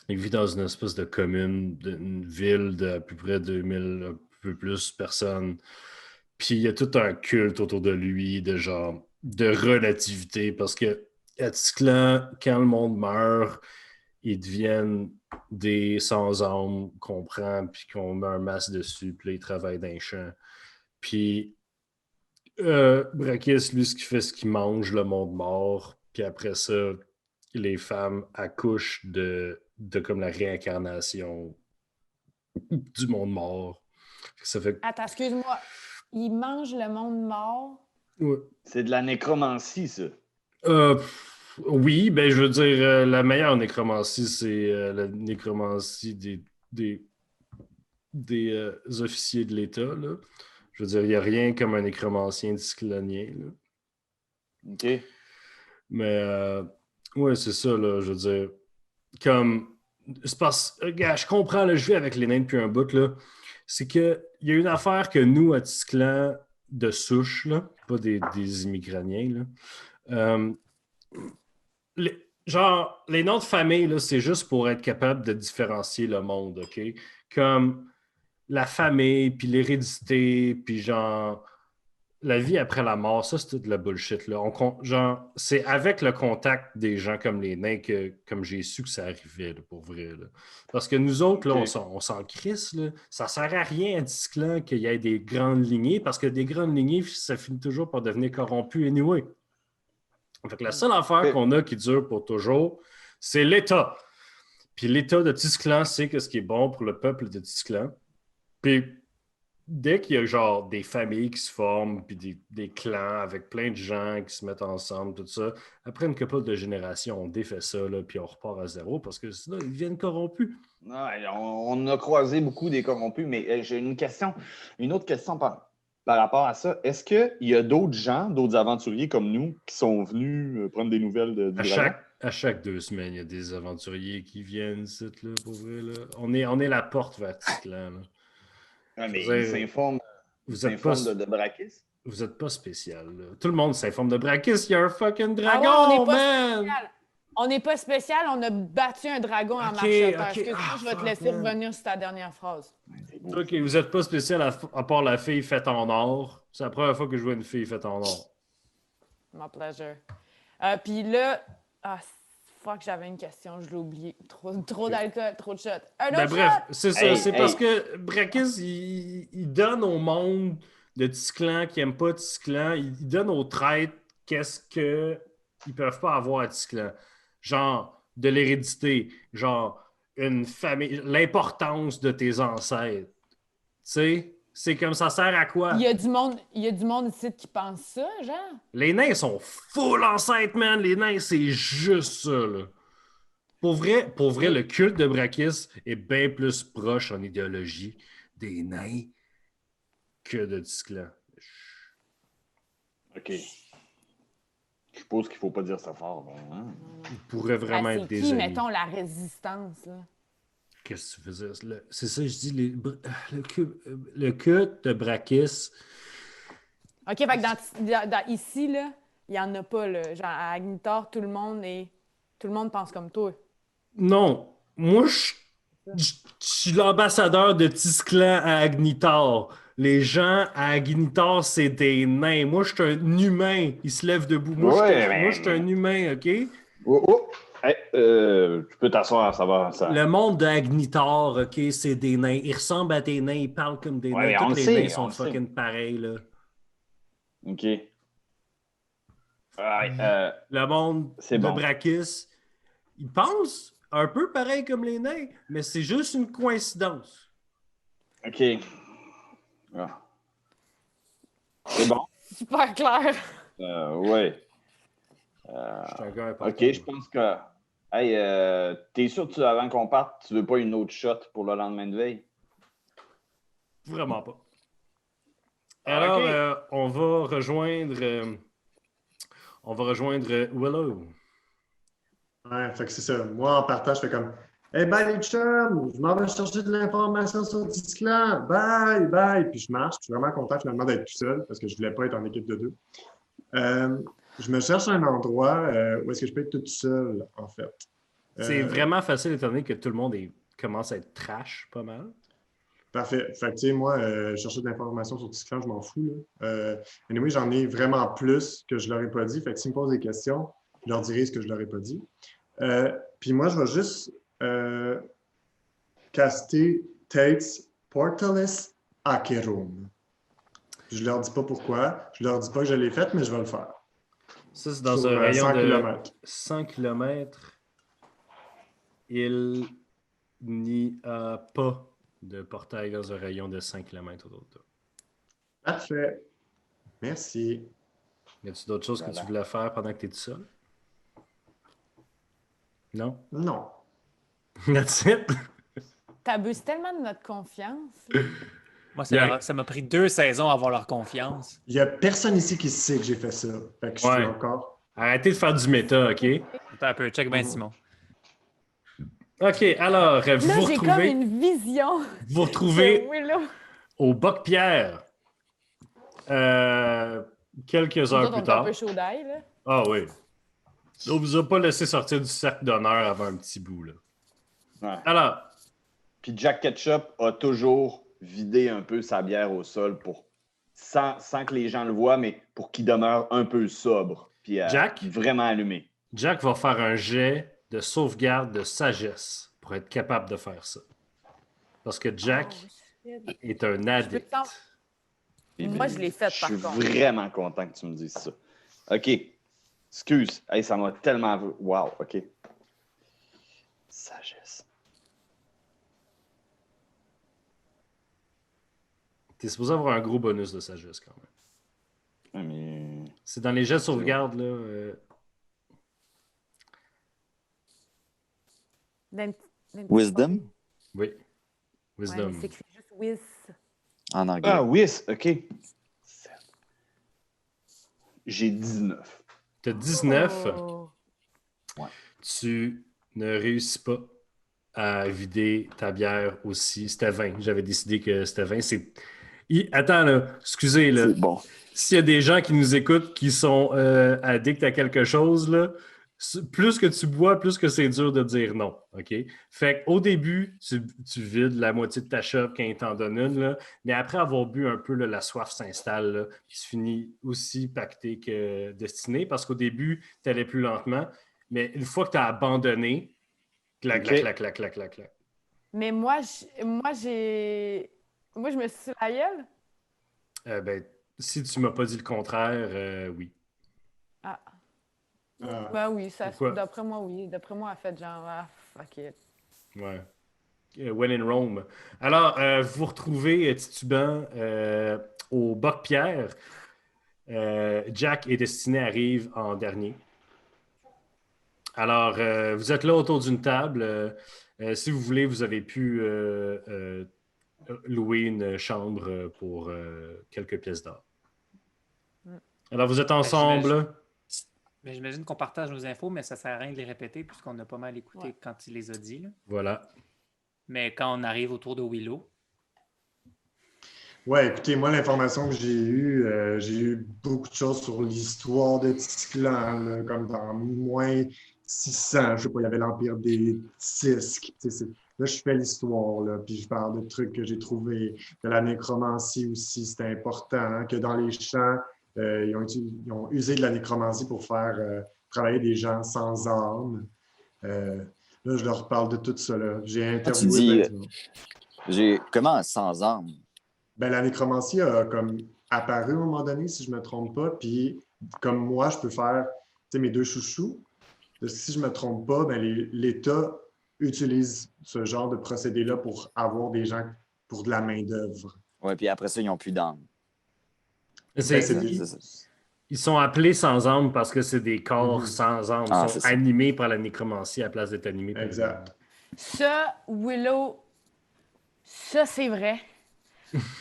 Il vit dans une espèce de commune, une ville d'à peu près 2000, un peu plus personnes. Puis il y a tout un culte autour de lui, de genre, de relativité, parce que à Ticlan, quand le monde meurt, ils deviennent des sans-âme qu'on prend, puis qu'on met un masque dessus, puis là, ils travaillent dans les champs. Puis Brachis, lui, ce qu'il fait, c'est qu'il mange le monde mort, puis après ça, les femmes accouchent de comme la réincarnation du monde mort. Ça fait... Attends, excuse-moi. Il mange le monde mort? Ouais. C'est de la nécromancie, ça. Oui, ben je veux dire, la meilleure nécromancie, c'est la nécromancie des officiers de l'État, là. Je veux dire, il n'y a rien comme un nécromancien disclonien, là. OK. Mais, ouais, c'est ça, là, je veux dire. Comme, c'est parce, regarde, je comprends, là, je vis avec les nains depuis un bout, là. C'est qu'il y a une affaire que nous, à Tisclan, de souche, là, pas des immigraniens, là. Genre, les noms de famille, là, c'est juste pour être capable de différencier le monde, OK? Comme la famille, puis l'hérédité, puis genre, la vie après la mort, ça, c'est toute de la bullshit, là. Genre, c'est avec le contact des gens comme les nains que comme j'ai su que ça arrivait, là, pour vrai, là. Parce que nous autres, là, on s'en crisse, là. Ça sert à rien à Disclan qu'il y ait des grandes lignées, parce que des grandes lignées, ça finit toujours par devenir corrompu anyway. Fait que la seule affaire qu'on a qui dure pour toujours, c'est l'État. Puis l'État de Tisclan sait que ce qui est bon pour le peuple de Tisclan. Puis dès qu'il y a genre des familles qui se forment, puis des clans avec plein de gens qui se mettent ensemble, tout ça, après une couple de générations, on défait ça, là, puis on repart à zéro parce que sinon, ils deviennent corrompus. Ouais, on a croisé beaucoup des corrompus, mais j'ai une autre question par rapport à ça. Est-ce qu'il y a d'autres gens, d'autres aventuriers comme nous, qui sont venus prendre des nouvelles du dragon? À chaque 2 semaines, il y a des aventuriers qui viennent ici, là, pour vrai. Là. On est la porte vers Ticlan, là. Ouais, mais ils s'informent de Brachis? Vous n'êtes pas spécial, là. Tout le monde s'informe de Brachis. Il y a un fucking dragon, Ah ouais, on n'est pas man! spécial. On n'est pas spécial, on a battu un dragon en marchetant. Excuse-moi, je vais te laisser revenir sur ta dernière phrase. OK, vous n'êtes pas spécial à part la fille faite en or. C'est la première fois que je vois une fille faite en or. My pleasure. Puis là, fuck, j'avais une question, je l'ai oublié. Trop d'alcool, trop de shots. Bref, c'est ça. Hey, parce que Brachis, il donne au monde de Tisclan qui n'aime pas Tisclan, il donne aux traîtres qu'est-ce qu'ils ne peuvent pas avoir à Tisclan. Genre, de l'hérédité, genre, une famille, l'importance de tes ancêtres. Tu sais, c'est comme ça sert à quoi? Il y a du monde ici qui pense ça, genre? Les nains sont full ancêtres, man. Les nains, c'est juste ça, là. Pour vrai, le culte de Brachis est bien plus proche en idéologie des nains que de Tisclan. OK. Je suppose qu'il ne faut pas dire ça fort. Hein? Il pourrait vraiment être des qui, amis. mettons, la résistance, là? Qu'est-ce que tu veux dire? C'est ça, je dis, le culte de Brachis, OK, fait que ici, là, il n'y en a pas, là. Genre, à Agnitor, tout le monde pense comme toi. Non, moi, je suis l'ambassadeur de Tisclan à Agnitar. Les gens à Agnitar, c'est des nains. Moi, je suis un humain. Ils se lèvent debout. Moi, je suis un humain, OK? Oh, oh. Hey, tu peux t'asseoir, ça va. Ça... Le monde d'Agnitar, OK, c'est des nains. Ils ressemblent à des nains, ils parlent comme des Ouais, nains. mais on Tous le les sait, nains on sont le sait. fucking pareils, là. OK. Ouais, Le monde C'est de bon. Brakis, ils pensent un peu pareil comme les nains, mais c'est juste une coïncidence. OK. Ah. C'est bon. Super clair. Ouais. Je suis un gars important. OK, je pense que... Hey, t'es sûr que avant qu'on parte, tu veux pas une autre shot pour le lendemain de veille? Vraiment pas. Alors, OK. on va rejoindre Willow. Ouais, fait que c'est ça. Moi, en partage, je fais comme hey, bye les chums, je m'en vais chercher de l'information sur Disclan. Bye, bye. Puis je marche. Je suis vraiment content finalement d'être tout seul parce que je voulais pas être en équipe de 2. Je me cherche un endroit où est-ce que je peux être tout seul, en fait. C'est vraiment facile étant donné que tout le monde commence à être trash pas mal. Parfait. Fait que, tu sais, moi, chercher de l'information sur Disclan, je m'en fous. Anyway, j'en ai vraiment plus que je leur ai pas dit. Fait que s'ils me posent des questions, je leur dirai ce que je leur ai pas dit. Puis moi, je vais juste caster Tate's Portales Acherum. Je leur dis pas pourquoi. Je leur dis pas que je l'ai fait, mais je vais le faire. Ça, c'est dans Sur, un rayon 100 de km. 100 km. Il n'y a pas de portail dans un rayon de 100 km autour de toi. Parfait. Merci. Y a-t-il d'autres choses que tu voulais faire pendant que tu es tout seul? Non? Non. That's it? T'abuses tellement de notre confiance. Moi, Yeah. ça m'a pris 2 saisons à avoir leur confiance. Il y a personne ici qui sait que j'ai fait ça. Fait que je suis Ouais. encore. Arrêtez de faire du méta, OK? Attends un peu, check ben Simon. OK, alors, Là, vous j'ai comme retrouvez, une vision vous retrouvez de Willow. au Boc-Pierre quelques Nous heures autres, on plus est un tard. peu chaud d'ail, là. Ah oui. On vous a pas laissé sortir du cercle d'honneur avant un petit bout, là. Ouais. Alors, Puis Jack Ketchup a toujours vidé un peu sa bière au sol sans que les gens le voient, mais pour qu'il demeure un peu sobre. Puis Jack? vraiment allumé. Jack va faire un jet de sauvegarde de sagesse pour être capable de faire ça. Parce que Jack est un addict. Moi, je l'ai fait, par Je suis contre. vraiment content que tu me dises ça. OK. Excuse. Hey, ça m'a tellement... Wow, OK. Sagesse. T'es supposé avoir un gros bonus de sagesse quand même. Ouais, mais... C'est dans les jets de sauvegarde, là. Wisdom? Oui. Wisdom. Ouais, mais c'est écrit juste Wiz. En anglais. Ah, oui, OK. J'ai 19. T'as 19. Oh. Tu ne réussis pas à vider ta bière aussi. C'était 20. J'avais décidé que c'était 20. Attends, là. Excusez, là. C'est bon. S'il y a des gens qui nous écoutent qui sont addicts à quelque chose, là, plus que tu bois, plus que c'est dur de dire non. OK? Fait qu'au début, tu vides la moitié de ta shop quand il t'en donne une, là, mais après avoir bu un peu, là, la soif s'installe, là, puis tu finis aussi pacté que destiné, parce qu'au début, tu allais plus lentement, mais une fois que tu as abandonné, clac, OK. clac, clac, clac, clac, clac, clac. Mais moi, je me suis sur la gueule. Ben, si tu m'as pas dit le contraire, oui. Ah. Ah. Ben oui, Pourquoi? d'après moi, oui. D'après moi, elle fait genre, ah, fuck it. Ouais. When in Rome. Alors, vous vous retrouvez titubant au Boc-Pierre. Jack et Destiné arrivent en dernier. Alors, vous êtes là autour d'une table. Si vous voulez, vous avez pu louer une chambre pour quelques pièces d'or. Alors, vous êtes ensemble. Mais j'imagine qu'on partage nos infos, mais ça sert à rien de les répéter puisqu'on a pas mal écouté quand il les a dit. Là. Voilà. Mais quand on arrive autour de Willow, Ouais, écoutez, moi, l'information que j'ai eu beaucoup de choses sur l'histoire de Tisclan, là, comme dans moins 600, je sais pas, il y avait l'Empire des Tisques. Là, je fais l'histoire, là, puis je parle de trucs que j'ai trouvés, de la nécromancie aussi, c'était important, hein, que dans les champs, ils ont usé de la nécromancie pour faire travailler des gens sans âme. Là, je leur parle de tout ça, là. J'ai Tu interviewé dis, du monde. comment sans armes? Ben, la nécromancie a comme apparu à un moment donné, si je ne me trompe pas. Puis, comme moi, je peux faire mes deux chouchous. Si je ne me trompe pas, ben, l'État utilise ce genre de procédé-là pour avoir des gens pour de la main-d'œuvre. Ouais, puis après ça, ils n'ont plus d'armes. C'est- c'est ils, des- C'est ça. ils sont appelés sans âme parce que c'est des corps Mhm. sans âme. Ah, Ils c'est sont ça. animés par la nécromancie à la place d'être animés par Exact. Ça, Willow, ça, c'est vrai.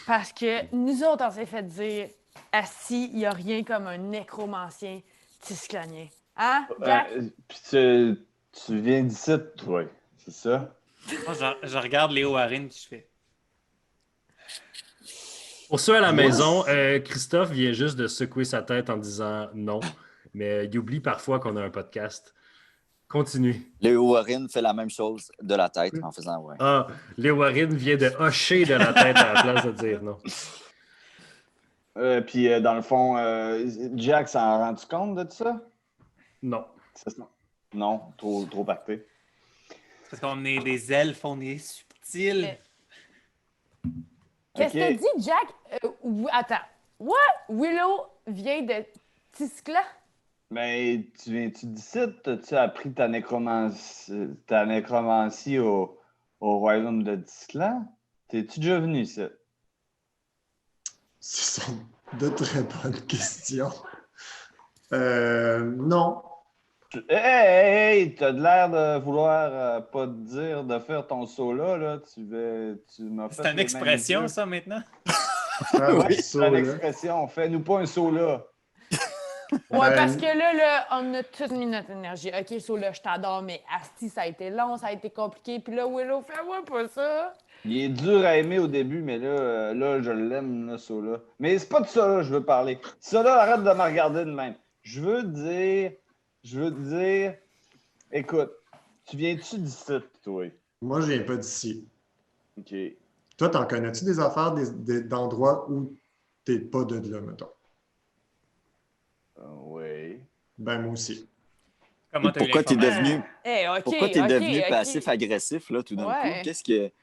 Parce que nous autres, on s'est fait dire, assis, il n'y a rien comme un nécromancien tisclanien. Hein, Jack? Puis tu viens d'ici, toi, c'est ça? Moi, je regarde Léo Harin puis je fais. Pour ceux à la maison, Christophe vient juste de secouer sa tête en disant non, mais il oublie parfois qu'on a un podcast. Continue. Léo Warren fait la même chose de la tête en faisant ouais. Ah, Léo Warren vient de hocher de la tête à la place de dire non. Puis dans le fond, Jack s'en a rendu compte de ça? Non. C'est ça? Non, trop pacté. Parce qu'on est des elfes, on est subtils. Qu'est-ce que Ok. t'as dit, Jack? Attends. What? Willow vient de Tiscla? Mais tu viens-tu d'ici? T'as-tu appris ta nécromancie au royaume de Disclan? T'es-tu déjà venu ici? Ce sont de très bonnes questions. Non. Hey, t'as de l'air de vouloir pas te dire de faire ton saut là. Tu m'as fait C'est une les expression, mêmes yeux. ça, maintenant? Ah, Oui, ça, c'est une là. expression. Fais-nous pas un saut là. Ouais, Ben, parce que là, on a tous mis notre énergie. OK, so là, je t'adore, mais Asti, ça a été long, ça a été compliqué. Puis là, Willow, fais-moi pas ça. Il est dur à aimer au début, mais là je l'aime, là, ça là. Mais c'est pas de ça là, je veux parler. Ça là, arrête de me regarder de même. Je veux te dire, écoute, tu viens-tu d'ici, toi? moi, je viens pas d'ici. OK. Toi, t'en connais-tu des affaires d'endroits où t'es pas de là, mettons? Oui. Ben, moi aussi. Comment t'as eu Pourquoi t'es l'information? devenu, OK, pourquoi t'es OK, devenu OK. passif-agressif là tout d'un Ouais. coup?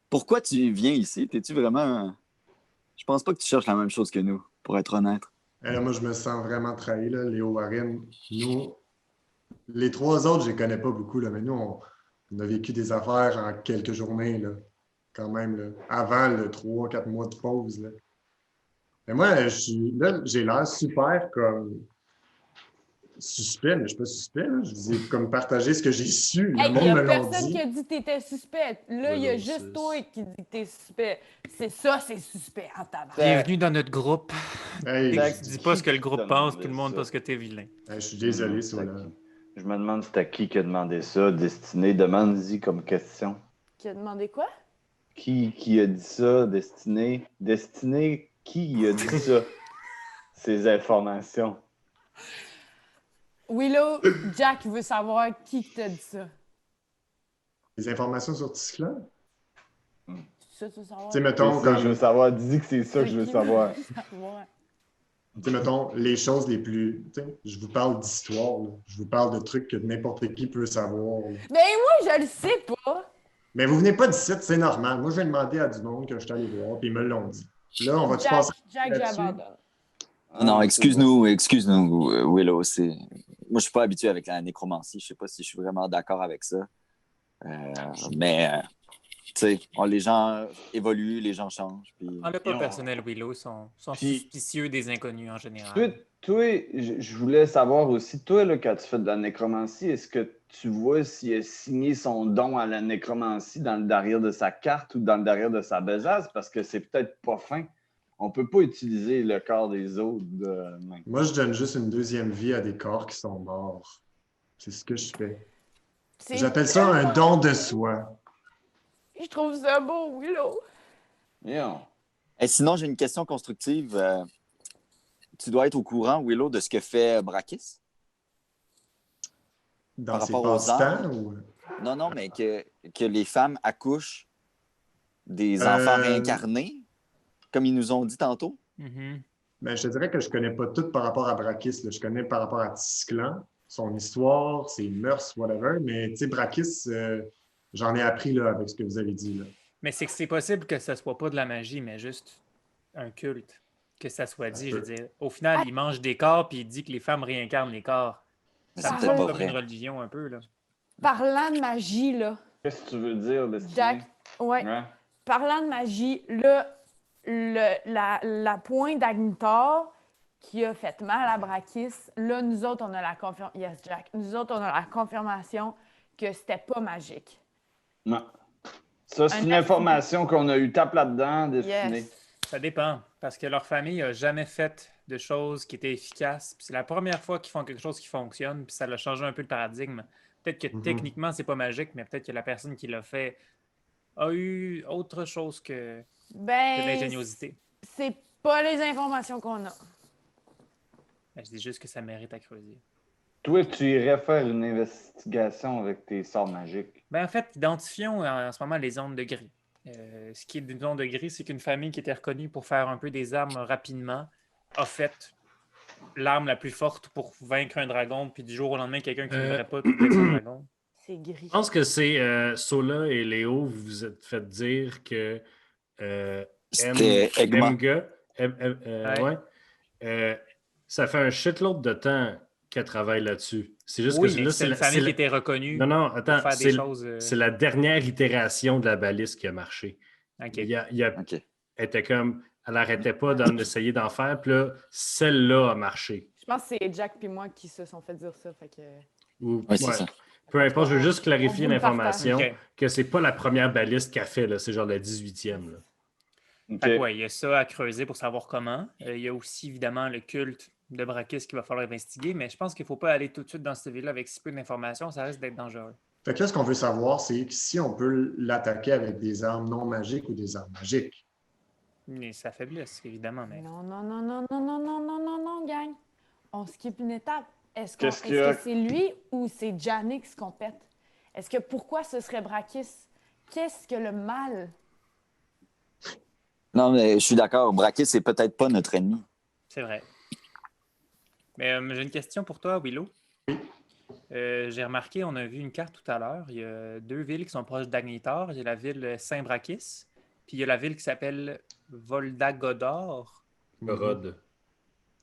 Pourquoi tu viens ici? T'es-tu vraiment. Je pense pas que tu cherches la même chose que nous, pour être honnête. Là, moi, je me sens vraiment trahi, là. Léo Warren, nous, les trois autres, je les connais pas beaucoup, là, mais nous, on a vécu des affaires en quelques journées, là, quand même, là, avant le 3-4 mois de pause. Là. Mais moi, là, j'ai l'air super comme suspect, mais je suis pas suspect. Là. Je vous ai comme partagé ce que j'ai su. Le Hey, il monde y me a l'a personne dit. qui a dit que t'étais suspect. Là, il y a Ouais, juste c'est- toi qui dis que t'es suspect. C'est ça, c'est suspect en tabac. Bienvenue dans notre groupe. Hey, Tac. Dis pas ce que le groupe Qui pense, t'a tout le demandé monde ça? pense que t'es vilain. je suis désolé, C'est ça, à là. qui? Je me demande c'est à qui a demandé ça, Destiné. Demande-y comme question. Qui a demandé quoi? Qui a dit ça, Destiné? Destiné, qui a dit ça? Ces informations. Willow, Jack veut savoir qui t'a dit ça. Les informations sur Tisclan? Ça, tu veux savoir? Tu sais, mettons, C'est ça que je veux comme, savoir. Dis que c'est ça que je veux Qui savoir. veut savoir? tu sais, mettons, les choses les plus. Tu sais, je vous parle d'histoire, là. Je vous parle de trucs que n'importe qui peut savoir. Là. Ben moi, je le sais pas. Mais vous venez pas d'ici, c'est normal. Moi, je vais demander à du monde que je suis allé voir, puis ils me l'ont dit. Là, on va-tu Jack, passer Jack, là-dessus? j'abandonne. Non, Ah, excuse-nous, Willow. Moi, je suis pas habitué avec la nécromancie. Je sais pas si je suis vraiment d'accord avec ça. Mais, tu sais, les gens évoluent, les gens changent. Puis... En le pas Non. personnel, Willow, sont Puis- suspicieux des inconnus en général. Toi, je voulais savoir aussi, toi, là, quand tu fais de la nécromancie, est-ce que tu vois s'il a signé son don à la nécromancie dans le derrière de sa carte ou dans le derrière de sa besace? Parce que c'est peut-être pas fin. On peut pas utiliser le corps des autres de même. Moi, je donne juste une deuxième vie à des corps qui sont morts. C'est ce que je fais. C'est J'appelle ça un don de soi. Je trouve ça beau, Willow. Yo. Et sinon, j'ai une question constructive. Tu dois être au courant, Willow, de ce que fait Brakis? Dans Par ses rapport aux passe-temps armes? ou... Non, mais que les femmes accouchent des enfants réincarnés, comme ils nous ont dit tantôt. Mhm. Ben, je te dirais que je connais pas tout par rapport à Brakis. Là. Je connais par rapport à Tisclan, son histoire, ses mœurs, whatever. Mais tu sais, Brakis, j'en ai appris là, avec ce que vous avez dit. Là. Mais c'est que c'est possible que ça soit pas de la magie, mais juste un culte. Que ça soit Ça dit, se je veux peut. dire. Au final, il mange des corps puis il dit que les femmes réincarnent les corps. Mais Ça c'est me peut-être semble pas comme une vrai. religion un peu, là. Parlant de magie, là, Qu'est-ce que tu veux dire, Destiné? Jack, ouais. Ouais. Parlant de magie, là, la pointe d'Agnitor qui a fait mal à Brakis, là, nous autres, on a la confirmation. Yes, Jack. Nous autres, on a la confirmation que c'était pas magique. Non. Ça, c'est une information qu'on a eu tape là-dedans, Destiné. Yes. Ça dépend, parce que leur famille n'a jamais fait de choses qui étaient efficaces. Puis c'est la première fois qu'ils font quelque chose qui fonctionne, puis ça a changé un peu le paradigme. Peut-être que techniquement, c'est pas magique, mais peut-être que la personne qui l'a fait a eu autre chose que de Ben, l'ingéniosité. c'est pas les informations qu'on a. Ben, je dis juste que ça mérite à creuser. Toi, tu irais faire une investigation avec tes sorts magiques. Ben, en fait, identifions en ce moment les ondes de gris. Ce qui est d'une onde de gris, c'est qu'une famille qui était reconnue pour faire un peu des armes rapidement a fait l'arme la plus forte pour vaincre un dragon, puis du jour au lendemain, quelqu'un qui ne voudrait pas tuer son dragon. C'est gris. Je pense que c'est Sola et Léo, vous vous êtes fait dire que C'était Egma. Emga, Ouais. ouais, ça fait un shitload de temps qu'elle travaille là-dessus. C'est juste Oui, que mais là, c'est une famille qui était reconnue Non, pour attends, faire des choses. c'est la dernière itération de la balise qui a marché. OK. Elle était comme, elle n'arrêtait pas d'essayer d'en faire, puis là, celle-là a marché. Je pense que c'est Jack et moi qui se sont fait dire ça. Fait que... Ou- Oui, c'est ouais. ça. Peu importe, je veux juste clarifier On vous le l'information partage. OK. que c'est pas la première baliste qu'elle fait, là, c'est genre la 18e. Là. OK. Fait que ouais, il y a ça à creuser pour savoir comment. Il y a aussi évidemment le culte de Brakis qu'il va falloir investiguer, mais je pense qu'il ne faut pas aller tout de suite dans cette ville-là avec si peu d'informations, ça risque d'être dangereux. Fait que là, ce qu'on veut savoir, c'est si on peut l'attaquer avec des armes non magiques ou des armes magiques. Mais ça faiblesse, évidemment. Mais... Non, gang. On skip une étape. Est-ce Qu'est-ce qu'il y a? que c'est lui ou c'est Janix qu'on pète? Est-ce que pourquoi ce serait Brakis? Qu'est-ce que le mal? Non, mais je suis d'accord. Brakis, c'est peut-être pas notre ennemi. C'est vrai. Mais j'ai une question pour toi, Willow. Oui. J'ai remarqué, on a vu une carte tout à l'heure. Il y a deux villes qui sont proches d'Agnitar. Il y a la ville Saint-Brakis, puis il y a la ville qui s'appelle Volda-Godor. Rod.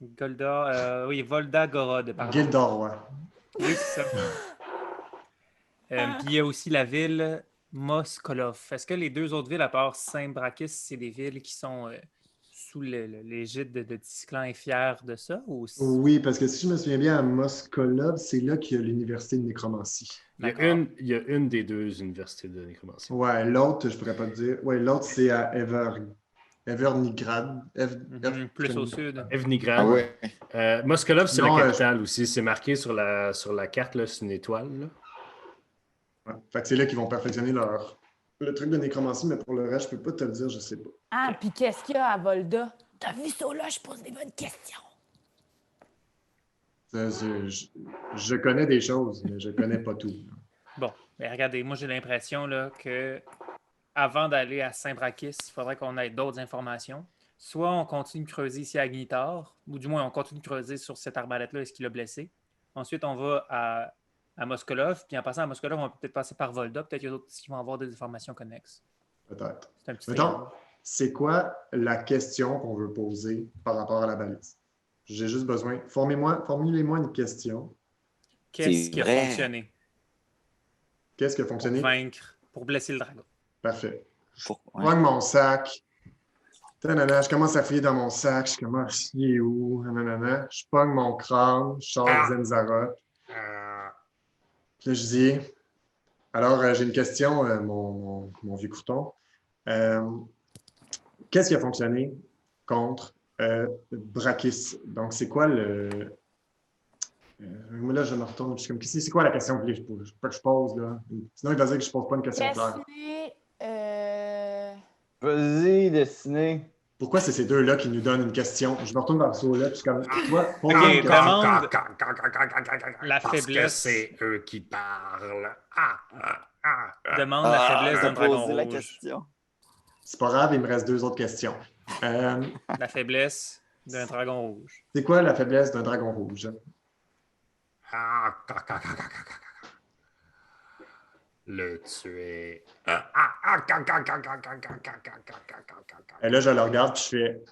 Oui, Volda-Gorod, pardon. Gildor, ouais. Oui, c'est ça. Puis il y a aussi la ville Moskolov. Est-ce que les deux autres villes, à part Saint-Brakis, c'est des villes qui sont sous l'égide de Tisclan est fier de ça? Ou... Oui, parce que si je me souviens bien, à Moskolov, c'est là qu'il y a l'université de nécromancie. Il y a une des deux universités de nécromancie. Ouais, l'autre, je pourrais pas te dire. Ouais, l'autre, c'est à Evernigrad. Plus au sud. Evnigrad. Ah ouais. Moskolov, c'est Non, la capitale aussi. C'est marqué sur la carte, là, c'est une étoile. Là. Ouais. Fait que c'est là qu'ils vont perfectionner le truc de nécromancie, mais pour le reste, je peux pas te le dire, je sais pas. Ah, puis qu'est-ce qu'il y a à Volda? T'as vu ça là? Je pose des bonnes questions. Je connais des choses, mais je connais pas tout. Bon, mais regardez, moi j'ai l'impression là, que avant d'aller à Saint-Brakis, il faudrait qu'on ait d'autres informations. Soit on continue de creuser ici à Agnitar, ou du moins on continue de creuser sur cette arbalète-là, est-ce qu'il l'a blessé. Ensuite, on va à Moskolov, puis en passant à Moskolov, on va peut-être passer par Volda, peut-être qu'il y a d'autres qui vont avoir des informations connexes. Peut-être. C'est un petit Mettons, triangle. c'est quoi la question qu'on veut poser par rapport à la balise? J'ai juste besoin. Formulez-moi une question. Qu'est-ce qui a vrai. fonctionné Qu'est-ce qui a pour fonctionné? vaincre, pour blesser le dragon? Parfait. Ouais. Prends mon sac. Tanana, je commence à fouiller dans mon sac. Je commence, il est où? Nanana. Je pogne mon crâne. Je sors Zenzara. Puis là, je dis, alors, j'ai une question, mon vieux couton. Qu'est-ce qui a fonctionné contre Brakis? Donc, c'est quoi le... là, je me retourne. Je suis comme, c'est quoi la question que je pose, là? Sinon, il va dire que je pose pas une question claire. Destiné, Vas-y, Destiné. Pourquoi c'est ces deux-là qui nous donnent une question? Je me retourne vers ce là puis je suis comme, toi, pose Ok, une question. demande la Parce que faiblesse. c'est eux qui parlent. Demande la faiblesse t'as d'un dragon posé la rouge. question. C'est pas grave, il me reste 2 autres questions. La faiblesse d'un dragon rouge. C'est quoi la faiblesse d'un dragon rouge? Le tuer. Et là, je le regarde, puis je fais,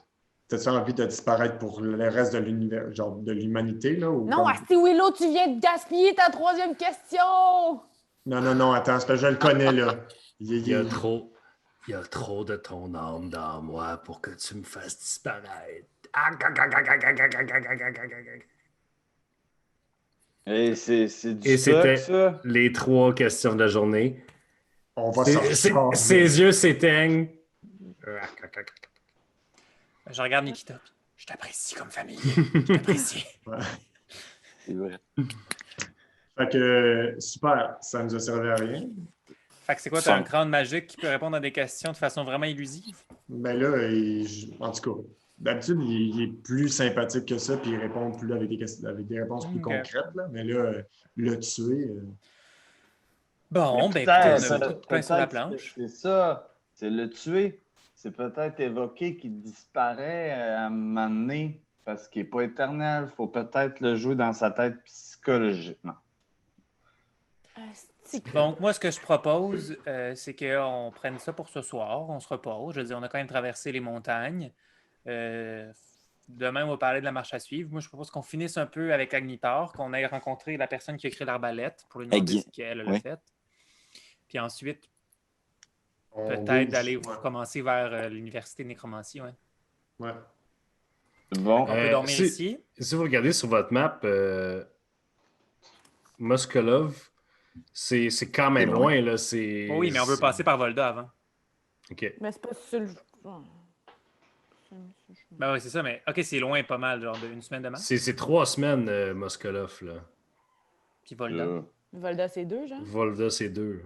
t'as-tu envie de disparaître pour le reste de l'univers, genre de l'humanité, là? Ou Non, comme- Asti Willow, tu viens de gaspiller ta 3e question! Non, attends, c'est parce que je le connais, là. Il y a trop de ton âme dans moi pour que tu me fasses disparaître. Et c'est du Et sucre, c'était ça. les 3 questions de la journée. On va sortir. Ses yeux s'éteignent. Je regarde Nikita. Je t'apprécie comme famille. Je t'apprécie. C'est vrai. Fait que, super, ça nous a servi à rien. Fait que c'est quoi, t'as un crâne magique qui peut répondre à des questions de façon vraiment illusive? Ben là, en tout cas, d'habitude, il est plus sympathique que ça, puis il répond plus avec des réponses plus Ok. concrètes, là. Mais là, le tuer... Bon, Mais ben écoutez, peut-être, on a beaucoup de pain sur la peut-être planche. C'est ça. C'est le tuer. C'est peut-être évoquer qu'il disparaît à un moment donné parce qu'il n'est pas éternel. Il faut peut-être le jouer dans sa tête psychologiquement. Donc, moi, ce que je propose, c'est qu'on prenne ça pour ce soir. On se repose. Je veux dire, on a quand même traversé les montagnes. Demain, on va parler de la marche à suivre. Moi, je propose qu'on finisse un peu avec Agnitar, qu'on aille rencontrer la personne qui a écrit l'arbalète pour lui demander ce qu'elle a Oui. fait. Puis ensuite, on peut-être bouge. d'aller Ouais. commencer vers l'université de nécromancie. Ouais. Ouais. Bon. On peut dormir ici. Si vous regardez sur votre map, Moskolov, c'est quand même C'est loin. Là. C'est, Oh oui, mais on veut passer par Volda avant. OK. Mais c'est pas sur le. Ben oui, c'est ça, mais OK, c'est loin pas mal, genre d'une semaine de marche. C'est 3 semaines, Moskolov. Là. Puis Volda. Volda, c'est 2, genre? Volda, c'est 2.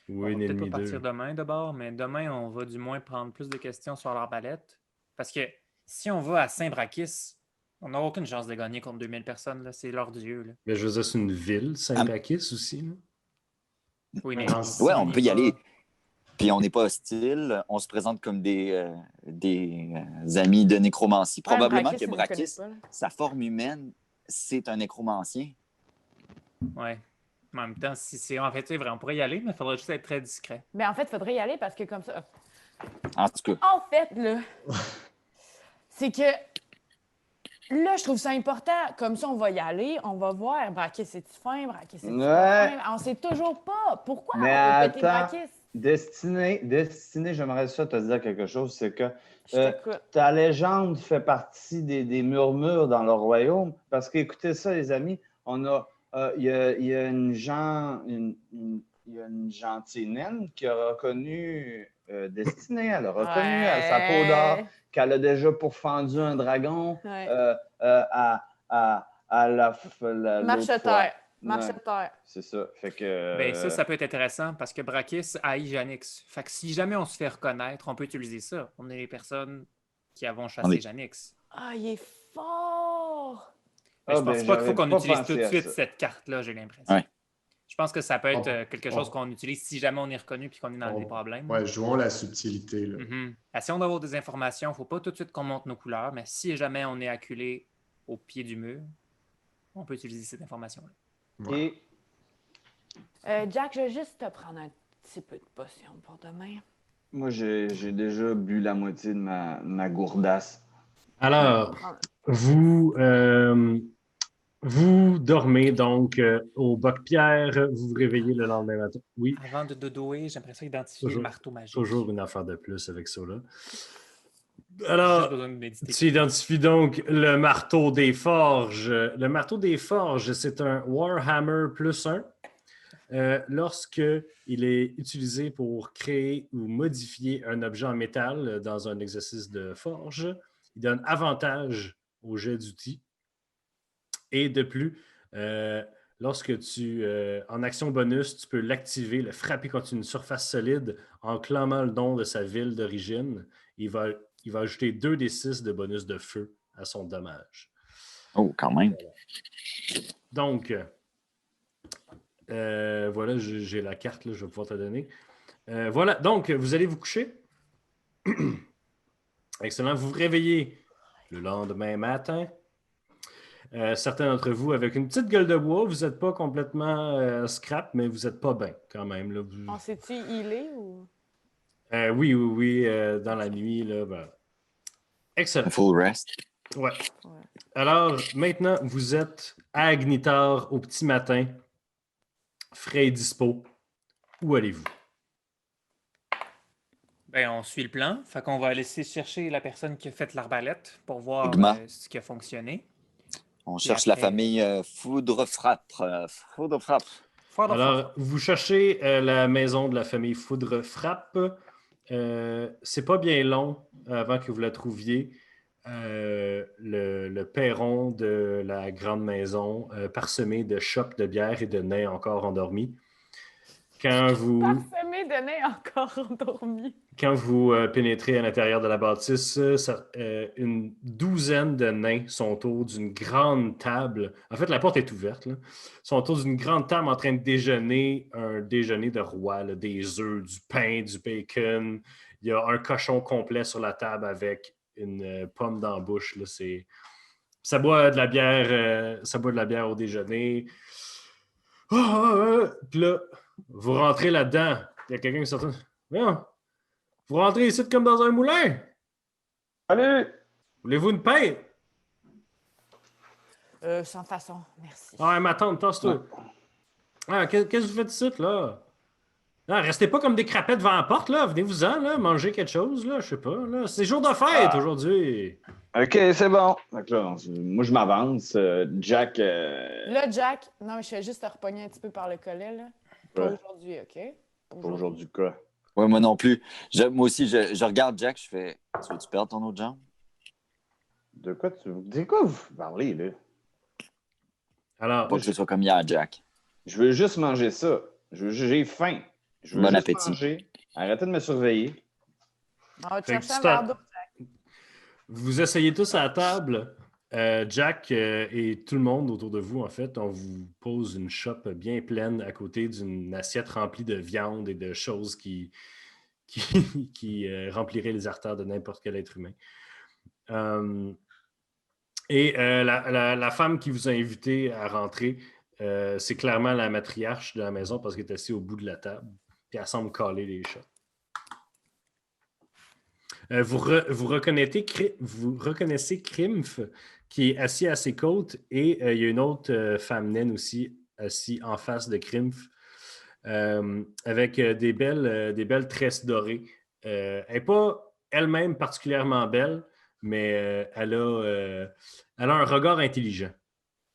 Ou On va une et peut-être demie, pas partir 2. demain d'abord, mais demain, on va du moins prendre plus de questions sur l'arbalète. Parce que si on va à Saint-Brakis, on n'a aucune chance de gagner contre 2000 personnes. Là. C'est leur dieu. Là. Mais je veux dire, c'est une ville, Saint-Brakis aussi. Là. Oui, mais Ouais, on peut y aller. Puis on n'est pas hostile. On se présente comme des amis de nécromancie. Probablement que Brakis, sa forme humaine, c'est un nécromancien. ouais. En même temps, si c'est en fait, c'est vrai, on pourrait y aller, mais il faudrait juste être très discret. Mais en fait, il faudrait y aller parce que comme ça. En tout cas, En fait, là, c'est que là, je trouve ça important. Comme ça, on va y aller, on va voir. Brakis, c'est-tu fin? Brakis, c'est-tu pas fin? On sait toujours pas. Pourquoi Mais on veut péter attends. Brakis? Destinée, j'aimerais ça te dire quelque chose, c'est que Je t'écoute. ta légende fait partie des murmures dans le royaume. Parce que, écoutez ça, les amis, il y a une gentille naine qui a reconnu Destinée. Elle a reconnu à sa peau d'or qu'elle a déjà pourfendu un dragon à la Marche-terre. Ouais, Marche-terre. c'est ça. Fait que. Ben, ça peut être intéressant parce que Brakis haït Janix. Fait que si jamais on se fait reconnaître, on peut utiliser ça. On est les personnes qui avons chassé Janix. Ah, il est fort! Mais je pense pas qu'il faut qu'on utilise tout de pensé à suite ça. cette carte-là, j'ai l'impression. Ouais. Je pense que ça peut être quelque chose qu'on utilise si jamais on est reconnu et qu'on est dans des problèmes. Ouais, jouons la subtilité. Là. Si on a des informations, il ne faut pas tout de suite qu'on monte nos couleurs, mais si jamais on est acculé au pied du mur, on peut utiliser cette information-là. Ouais. Et Jack, je vais juste te prendre un petit peu de potion pour demain. moi, j'ai déjà bu la moitié de ma gourdasse. Alors, vous dormez donc au Boc-Pierre, vous vous réveillez le lendemain matin. Oui, Avant de dodoer, j'aimerais ça identifier Toujours. le marteau magique. toujours une affaire de plus avec ça. Là. J'ai Alors, besoin de méditer. tu identifies donc le marteau des forges. Le marteau des forges, c'est un Warhammer +1. Lorsque il est utilisé pour créer ou modifier un objet en métal dans un exercice de forge, il donne avantage au jet d'outils. Et de plus, lorsque en action bonus, tu peux l'activer, le frapper contre une surface solide en clamant le nom de sa ville d'origine. Il va ajouter 2d6 de bonus de feu à son dommage. Oh, quand même. Donc, voilà, j'ai la carte, là, je vais pouvoir te donner. Voilà, donc, vous allez vous coucher. Excellent. Vous vous réveillez le lendemain matin. Certains d'entre vous avec une petite gueule de bois. Vous n'êtes pas complètement scrap, mais vous n'êtes pas bien quand même. Là. On s'est-tu healé ou... Oui, dans la nuit. Là, ben. Excellent. Full rest. Ouais. Ouais. Alors, maintenant, vous êtes à Agnitar au petit matin, frais et dispo. Où allez-vous? Ben, on suit le plan. Fait qu'on va laisser chercher la personne qui a fait l'arbalète pour voir Igma. ce qui a fonctionné. On Puis cherche après- la famille Foudre-Frappe. Foudre-Frappe. Alors, vous cherchez la maison de la famille Foudre-Frappe. C'est pas bien long avant que vous la trouviez. Le perron de la grande maison parsemé de chopes de bière et de nains encore endormis. Quand vous Parsemé de nez encore endormi. pénétrez à l'intérieur de la bâtisse, une douzaine de nains sont autour d'une grande table. En fait, la porte est ouverte. Là. Ils sont autour d'une grande table en train de déjeuner un déjeuner de roi, là, des œufs, du pain, du bacon. Il y a un cochon complet sur la table avec une pomme dans la bouche. Là, ça boit de la bière, au déjeuner. Puis là, vous rentrez là-dedans. Il y a quelqu'un qui sort. Voyons, vous rentrez ici comme dans un moulin. Allez! Voulez-vous une paille? Sans façon, merci. Ah, ma tante, tasse-toi. Ah, qu'est-ce que vous faites ici, là? Ah, restez pas comme des crapettes devant la porte, là. Venez-vous-en, là. Mangez quelque chose, là. Je sais pas, là. C'est jour de fête aujourd'hui. OK, c'est bon. Donc là, moi, je m'avance. Jack... Là, Jack, non, je vais juste te repogner un petit peu par le collet, là. Pas Ouais. aujourd'hui, OK? Pour aujourd'hui, quoi. Ouais, moi non plus. Moi aussi, je regarde Jack, je fais tu veux-tu perdre ton autre jambe? De quoi vous parlez, là? Alors, Pas que ce soit comme hier, Jack. Je veux juste manger ça. J'ai faim. Je veux Bon juste appétit. manger. Arrêtez de me surveiller. On va te Fait que chercher un verre d'eau. vous asseyez tous à la table. Jack et tout le monde autour de vous, en fait, on vous pose une chope bien pleine à côté d'une assiette remplie de viande et de choses qui rempliraient les artères de n'importe quel être humain. La femme qui vous a invité à rentrer, c'est clairement la matriarche de la maison parce qu'elle est assise au bout de la table. Puis elle semble caler les chats. Vous reconnaissez Krimpf qui est assis à ses côtes et il y a une autre femme naine aussi assise en face de Krimpf avec des belles tresses dorées. Elle n'est pas elle-même particulièrement belle, mais elle a un regard intelligent.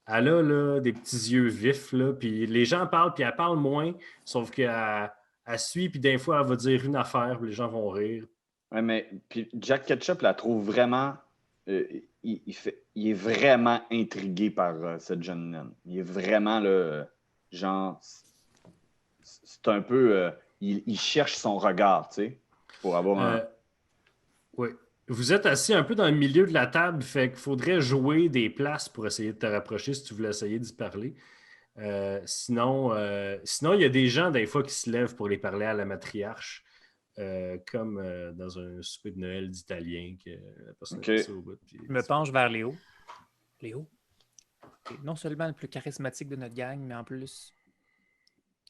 Elle a là, des petits yeux vifs, là, puis les gens parlent, puis elle parle moins, sauf qu'elle suit, puis des fois, elle va dire une affaire, puis les gens vont rire. Ouais, mais puis Jack Ketchup la trouve vraiment... il est vraiment intrigué par cette jeune naine. Il est vraiment, là, genre... C'est un peu... il cherche son regard, tu sais, pour avoir un... Oui. Vous êtes assis un peu dans le milieu de la table, fait qu'il faudrait jouer des places pour essayer de te rapprocher si tu voulais essayer d'y parler. Sinon, il y a des gens, des fois, qui se lèvent pour les parler à la matriarche, comme dans un souper de Noël d'Italien que la personne Ok. a passé au bout. Puis... Je me penche vers Léo. Léo, t'es non seulement le plus charismatique de notre gang, mais en plus,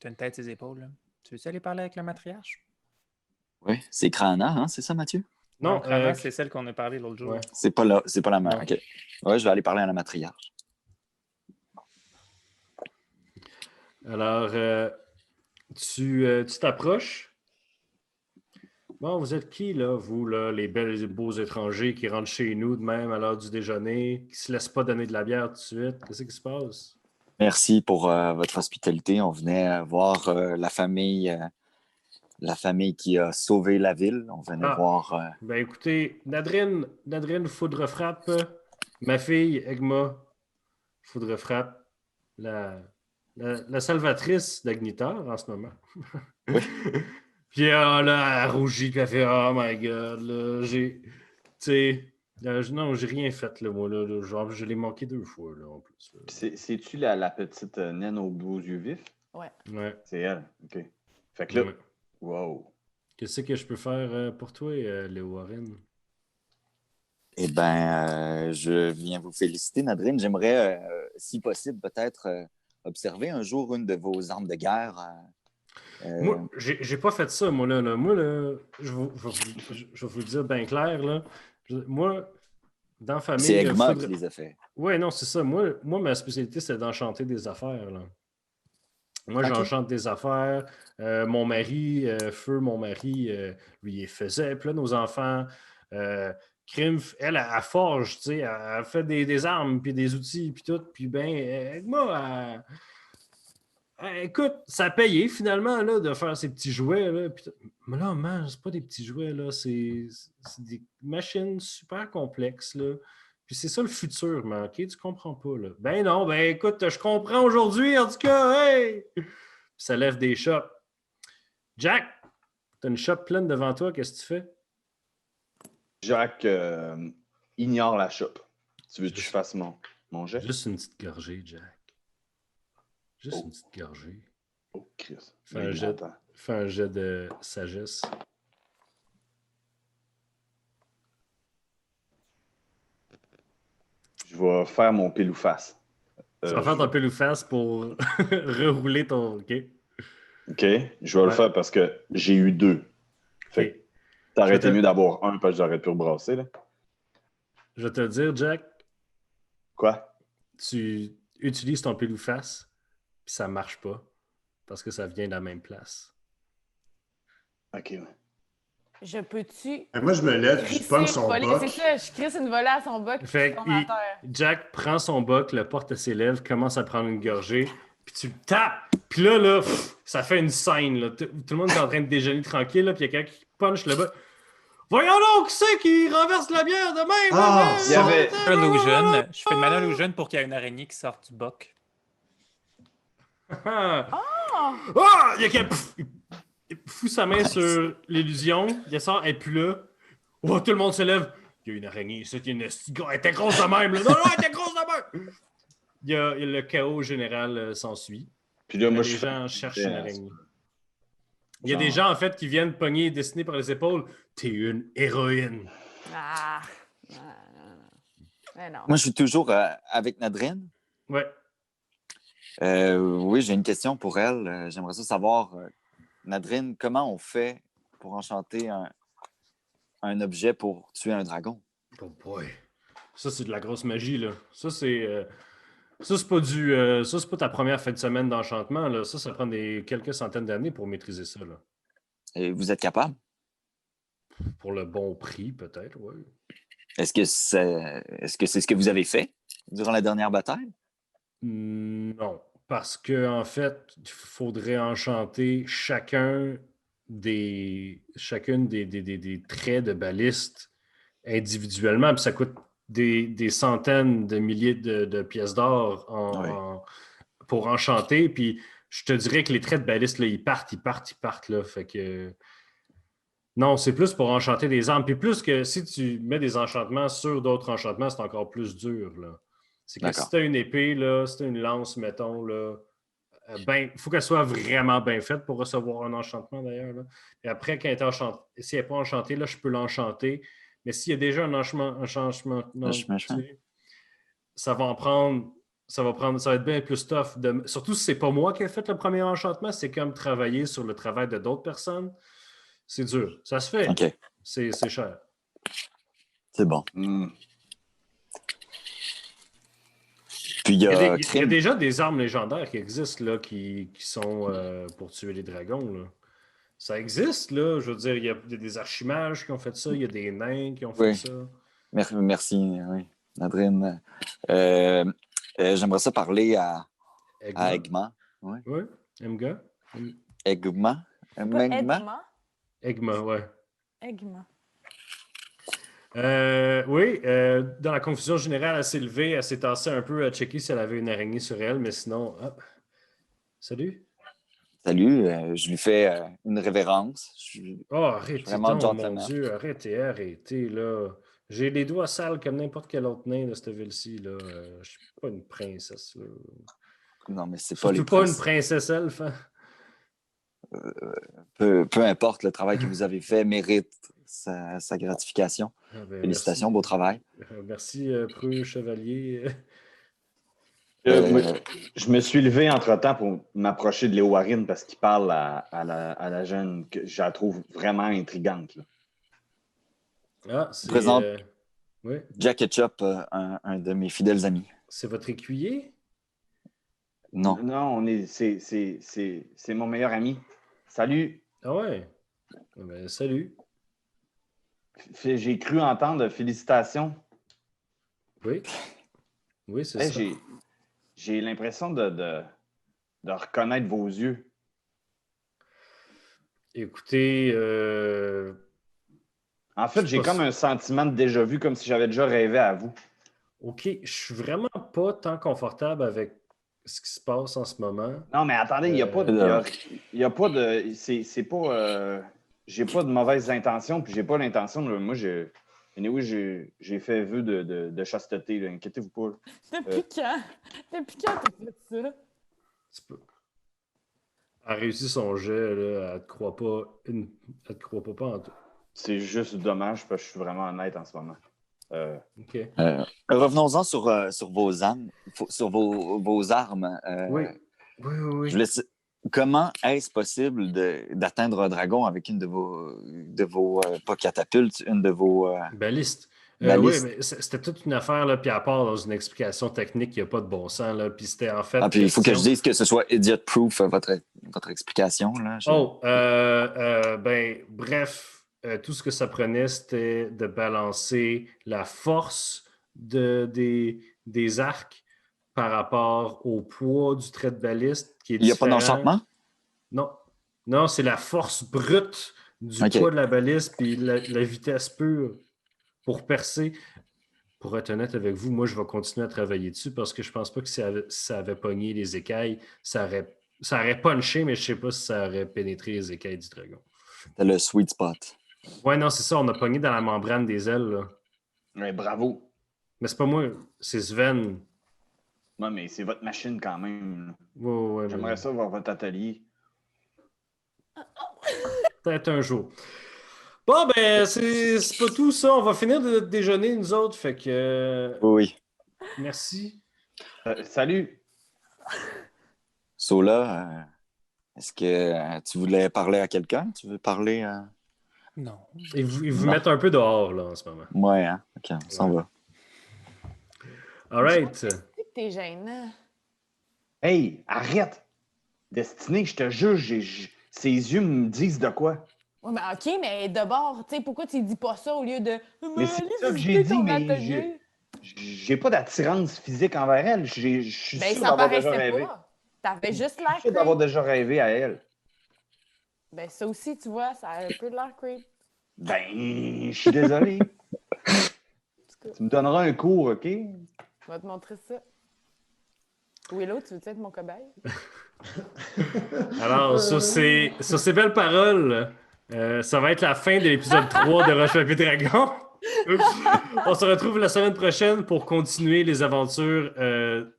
tu as une tête et ses épaules. Là. Tu veux-tu aller parler avec la matriarche? Oui, c'est Krana, hein, c'est ça, Mathieu? Non, clairement, c'est celle qu'on a parlé l'autre jour. ouais. C'est pas la même. Non. OK. Ouais, je vais aller parler à la matriarche. Alors, tu t'approches. Bon, vous êtes qui, là, vous, là, les beaux étrangers qui rentrent chez nous de même à l'heure du déjeuner, qui ne se laissent pas donner de la bière tout de suite? Qu'est-ce qui se passe? Merci pour votre hospitalité. On venait voir la famille qui a sauvé la ville. On venait voir... Ben écoutez, Nadrine Foudre-Frappe, ma fille, Egma Foudre-Frappe, la la salvatrice d'Agnitar en ce moment. Puis là, elle rougit, puis elle fait Oh my God, là, j'ai. Tu sais, non, j'ai rien fait, là, moi, là, genre, je l'ai manqué 2 fois, là, en plus. Là. C'est-tu la petite naine aux beaux yeux vifs? Ouais. Ouais. C'est elle, OK. Fait que là, Ouais. wow. Qu'est-ce que je peux faire pour toi, Léo Warren? Eh bien, je viens vous féliciter, Nadrine. J'aimerais, si possible, peut-être observer un jour une de vos armes de guerre. Moi, j'ai pas fait ça, moi, là. Moi, là, je vais vous le dire bien clair, là. Moi, dans la famille... C'est Egma qui les a fait. Oui, non, c'est ça. Moi, ma spécialité, c'est d'enchanter des affaires, là. Moi, Ok. j'enchante des affaires. Mon mari, Feu, mon mari, lui, il faisait. Puis là, nos enfants, Krimf, elle forge, tu sais, elle fait des armes, puis des outils, puis tout. Puis ben, moi, écoute, ça a payé finalement là, de faire ces petits jouets. Là, puis mais là, man, c'est pas des petits jouets, là, c'est des machines super complexes. Là. Puis c'est ça le futur, man, OK? Tu comprends pas, là. Ben non, ben écoute, je comprends aujourd'hui, en tout cas, hey! Puis ça lève des shops. Jack, t'as une shop pleine devant toi, qu'est-ce que tu fais? Jack ignore la chope. Tu veux que je fasse mon jet? Juste une petite gorgée, Jack. Juste Oh. une petite gorgée. Oh, Chris. Fais un jet de sagesse. Je vais faire mon pile ou face. Tu vas faire ton pile ou face pour rerouler ton... OK. OK. Je vais le faire parce que j'ai eu 2. Fait que t'aurais été mieux d'avoir 1 parce que j'aurais pu rebrasser. Là. Je vais te le dire, Jack. Quoi? Tu utilises ton pile ou face, puis ça marche pas parce que ça vient de la même place. OK, ouais. Je peux-tu. Moi, je me lève puis je pogne son boc. C'est ça, je crisse une volée à son boc puis Fait je tombe à terre. Jack prend son boc, le porte à ses lèvres, commence à prendre une gorgée, puis tu le tapes. Puis là, ça fait une scène. Là. Tout le monde est en train de déjeuner tranquille, là, puis il y a quelqu'un qui punch le boc. Voyons donc, qui c'est qui renverse la bière de même? Ah, il y avait... Illusion. Je fais une mana illusion pour qu'il y ait une araignée qui sorte du boc. Ah! Il y a quelqu'un... Il fout sa main sur l'illusion, il sort, elle est plus là. Oh, tout le monde se lève. Il y a une araignée, ça, il y a une elle était grosse de même. Là. Non, elle était grosse de même. Il y a le chaos général s'ensuit. Puis là, moi, les je gens cherchent une araignée. Il y a Genre... des gens, en fait, qui viennent pogner dessiner par les épaules. T'es une héroïne. Ah! Mais non. Moi, je suis toujours avec Nadrine. Ouais. Oui, j'ai une question pour elle. J'aimerais ça savoir, Nadrine, comment on fait pour enchanter un objet pour tuer un dragon? Oh boy. Ça, c'est de la grosse magie, là. Ça, c'est... Ça, c'est pas ça, c'est pas ta première fin de semaine d'enchantement, là. Ça prend quelques centaines d'années pour maîtriser ça, là. Et vous êtes capable? Pour le bon prix, peut-être, oui. Est-ce que c'est ce que vous avez fait durant la dernière bataille? Non, parce que en fait, il faudrait enchanter chacune des traits de baliste individuellement, puis ça coûte des centaines de milliers de pièces d'or pour enchanter, puis je te dirais que les traits de baliste, là, ils partent, là, fait que... Non, c'est plus pour enchanter des armes, puis plus que si tu mets des enchantements sur d'autres enchantements, c'est encore plus dur, là. C'est que si tu as une épée, là, si tu as une lance, mettons, là, il faut qu'elle soit vraiment bien faite pour recevoir un enchantement, d'ailleurs. Là. Et après, quand elle est enchantée, si elle n'est pas enchantée, là, je peux l'enchanter. Mais s'il y a déjà un enchantement, ça va être bien plus tough. Surtout si c'est pas moi qui ai fait le premier enchantement, c'est comme travailler sur le travail de d'autres personnes. C'est dur. Ça se fait. OK. C'est cher. C'est bon. Mm. Puis il y a déjà des armes légendaires qui existent, là, qui sont pour tuer les dragons. Là. Ça existe, là. Je veux dire, il y a des archimages qui ont fait ça, il y a des nains qui ont fait ça. Merci, oui, Nadrine. J'aimerais ça parler à Egma. Oui, Emga. Egma? Egma, ouais. Egma. Oui, dans la confusion générale, elle s'est levée, elle s'est tassée un peu à checker si elle avait une araignée sur elle, mais sinon, hop, Salut. Salut, je lui fais une révérence. Oh, arrêtez vraiment donc, mon gentleman. Dieu, arrêtez, là. J'ai les doigts sales comme n'importe quel autre nain de cette ville-ci, là. Je suis pas une princesse, là. Non, mais c'est pas les Surtout pas une princes. princesse elfe, hein. Peu importe, le travail que vous avez fait mérite sa gratification. Ah ben, Félicitations, merci. beau travail. Merci, preux chevalier. Moi, je me suis levé entre-temps pour m'approcher de Léo Warren parce qu'il parle à la jeune que je la trouve vraiment intrigante. Là. Ah, c'est... Présente. Oui, Jack Ketchup, un de mes fidèles amis. c'est votre écuyer? Non. Non, c'est mon meilleur ami. Salut. Ah ouais? Ah ben, salut. J'ai cru entendre félicitations. Oui. Oui, c'est Hey, ça. j'ai l'impression de reconnaître vos yeux. Écoutez, En fait, Je j'ai suis pas comme un sentiment de déjà-vu, comme si j'avais déjà rêvé à vous. OK, je suis vraiment pas tant confortable avec ce qui se passe en ce moment. Non, mais attendez, il n'y a pas de. Il y a pas de. C'est pas. J'ai pas de mauvaises intentions, puis j'ai pas l'intention de. Moi, j'ai fait vœu de chasteté, là, inquiétez-vous pas. Depuis quand? Depuis quand t'as fait ça? Tu peux. Elle a réussi son jet, là, elle te croit pas en tout. C'est juste dommage parce que je suis vraiment honnête en ce moment. OK. Revenons-en sur vos âmes, sur vos armes. Oui. Oui. Je vous laisse- Comment est-ce possible d'atteindre un dragon avec une de vos pas catapultes, une de vos Baliste. balistes? Oui, mais c'était toute une affaire, là, puis à part dans une explication technique, il n'y a pas de bon sens, là, puis c'était en fait... Ah, puis il faut que je question- dise que ce soit idiot-proof, votre explication. Là. Bref, tout ce que ça prenait, c'était de balancer la force des arcs par rapport au poids du trait de baliste qui est Il n'y a pas différent. d'enchantement? Non. Non, c'est la force brute du OK. poids de la baliste puis la vitesse pure pour percer. Pour être honnête avec vous, moi, je vais continuer à travailler dessus parce que je pense pas que si ça avait pogné les écailles, ça aurait punché, mais je sais pas si ça aurait pénétré les écailles du dragon. T'as le sweet spot. Ouais, non, c'est ça, on a pogné dans la membrane des ailes, là. Ouais, bravo. Mais c'est pas moi, c'est Sven. Non, mais c'est votre machine quand même. Là. Ouais, J'aimerais ça voir votre atelier. peut-être un jour. Bon, ben, c'est pas tout ça. On va finir de déjeuner, nous autres. Fait que. Oui. Merci. Salut. Sola, est-ce que tu voulais parler à quelqu'un? Tu veux parler à... Non. Ils vous Non. mettent un peu dehors, là, en ce moment. Ouais, hein? OK, on s'en va. All right. C'est que t'es gênant. Hey, arrête. Destiné, je te juge, ses yeux me disent de quoi. Ouais, mais OK, mais d'abord, tu sais, pourquoi tu dis pas ça au lieu de. Mais c'est allez ça que visiter j'ai dit, ton mais atelier. j'ai pas d'attirance physique envers elle. Je suis Ben, sûr ça d'avoir déjà paraissait rêvé. pas. T'avais juste Je l'air suis sûr d'avoir creep. déjà rêvé à elle. Ben, ça aussi, tu vois, ça a un peu de l'air creep. Ben, je suis désolé. En tout cas, Tu me donneras un cours, OK? je vais te montrer ça. Willow, tu veux être mon cobaye? Alors, sur ces belles paroles, ça va être la fin de l'épisode 3 de Roche Papier Dragon. On se retrouve la semaine prochaine pour continuer les aventures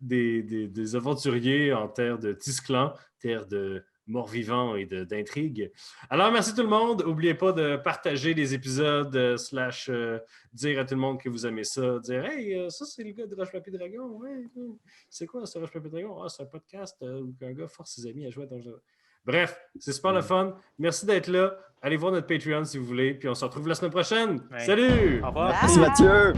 des aventuriers en terre de Tisclan, terre de morts-vivants et d'intrigues. Alors, merci tout le monde. N'oubliez pas de partager les épisodes, dire à tout le monde que vous aimez ça. Dire « Hey, ça, c'est le gars de Roche Papier Dragon. Ouais, c'est quoi, ça, Roche Papier Dragon? Ah, c'est un podcast où un gars force ses amis à jouer à Donjons. » Bref, c'est super le fun. Merci d'être là. Allez voir notre Patreon si vous voulez. Puis on se retrouve la semaine prochaine. Ouais. Salut! Au revoir. Merci Mathieu!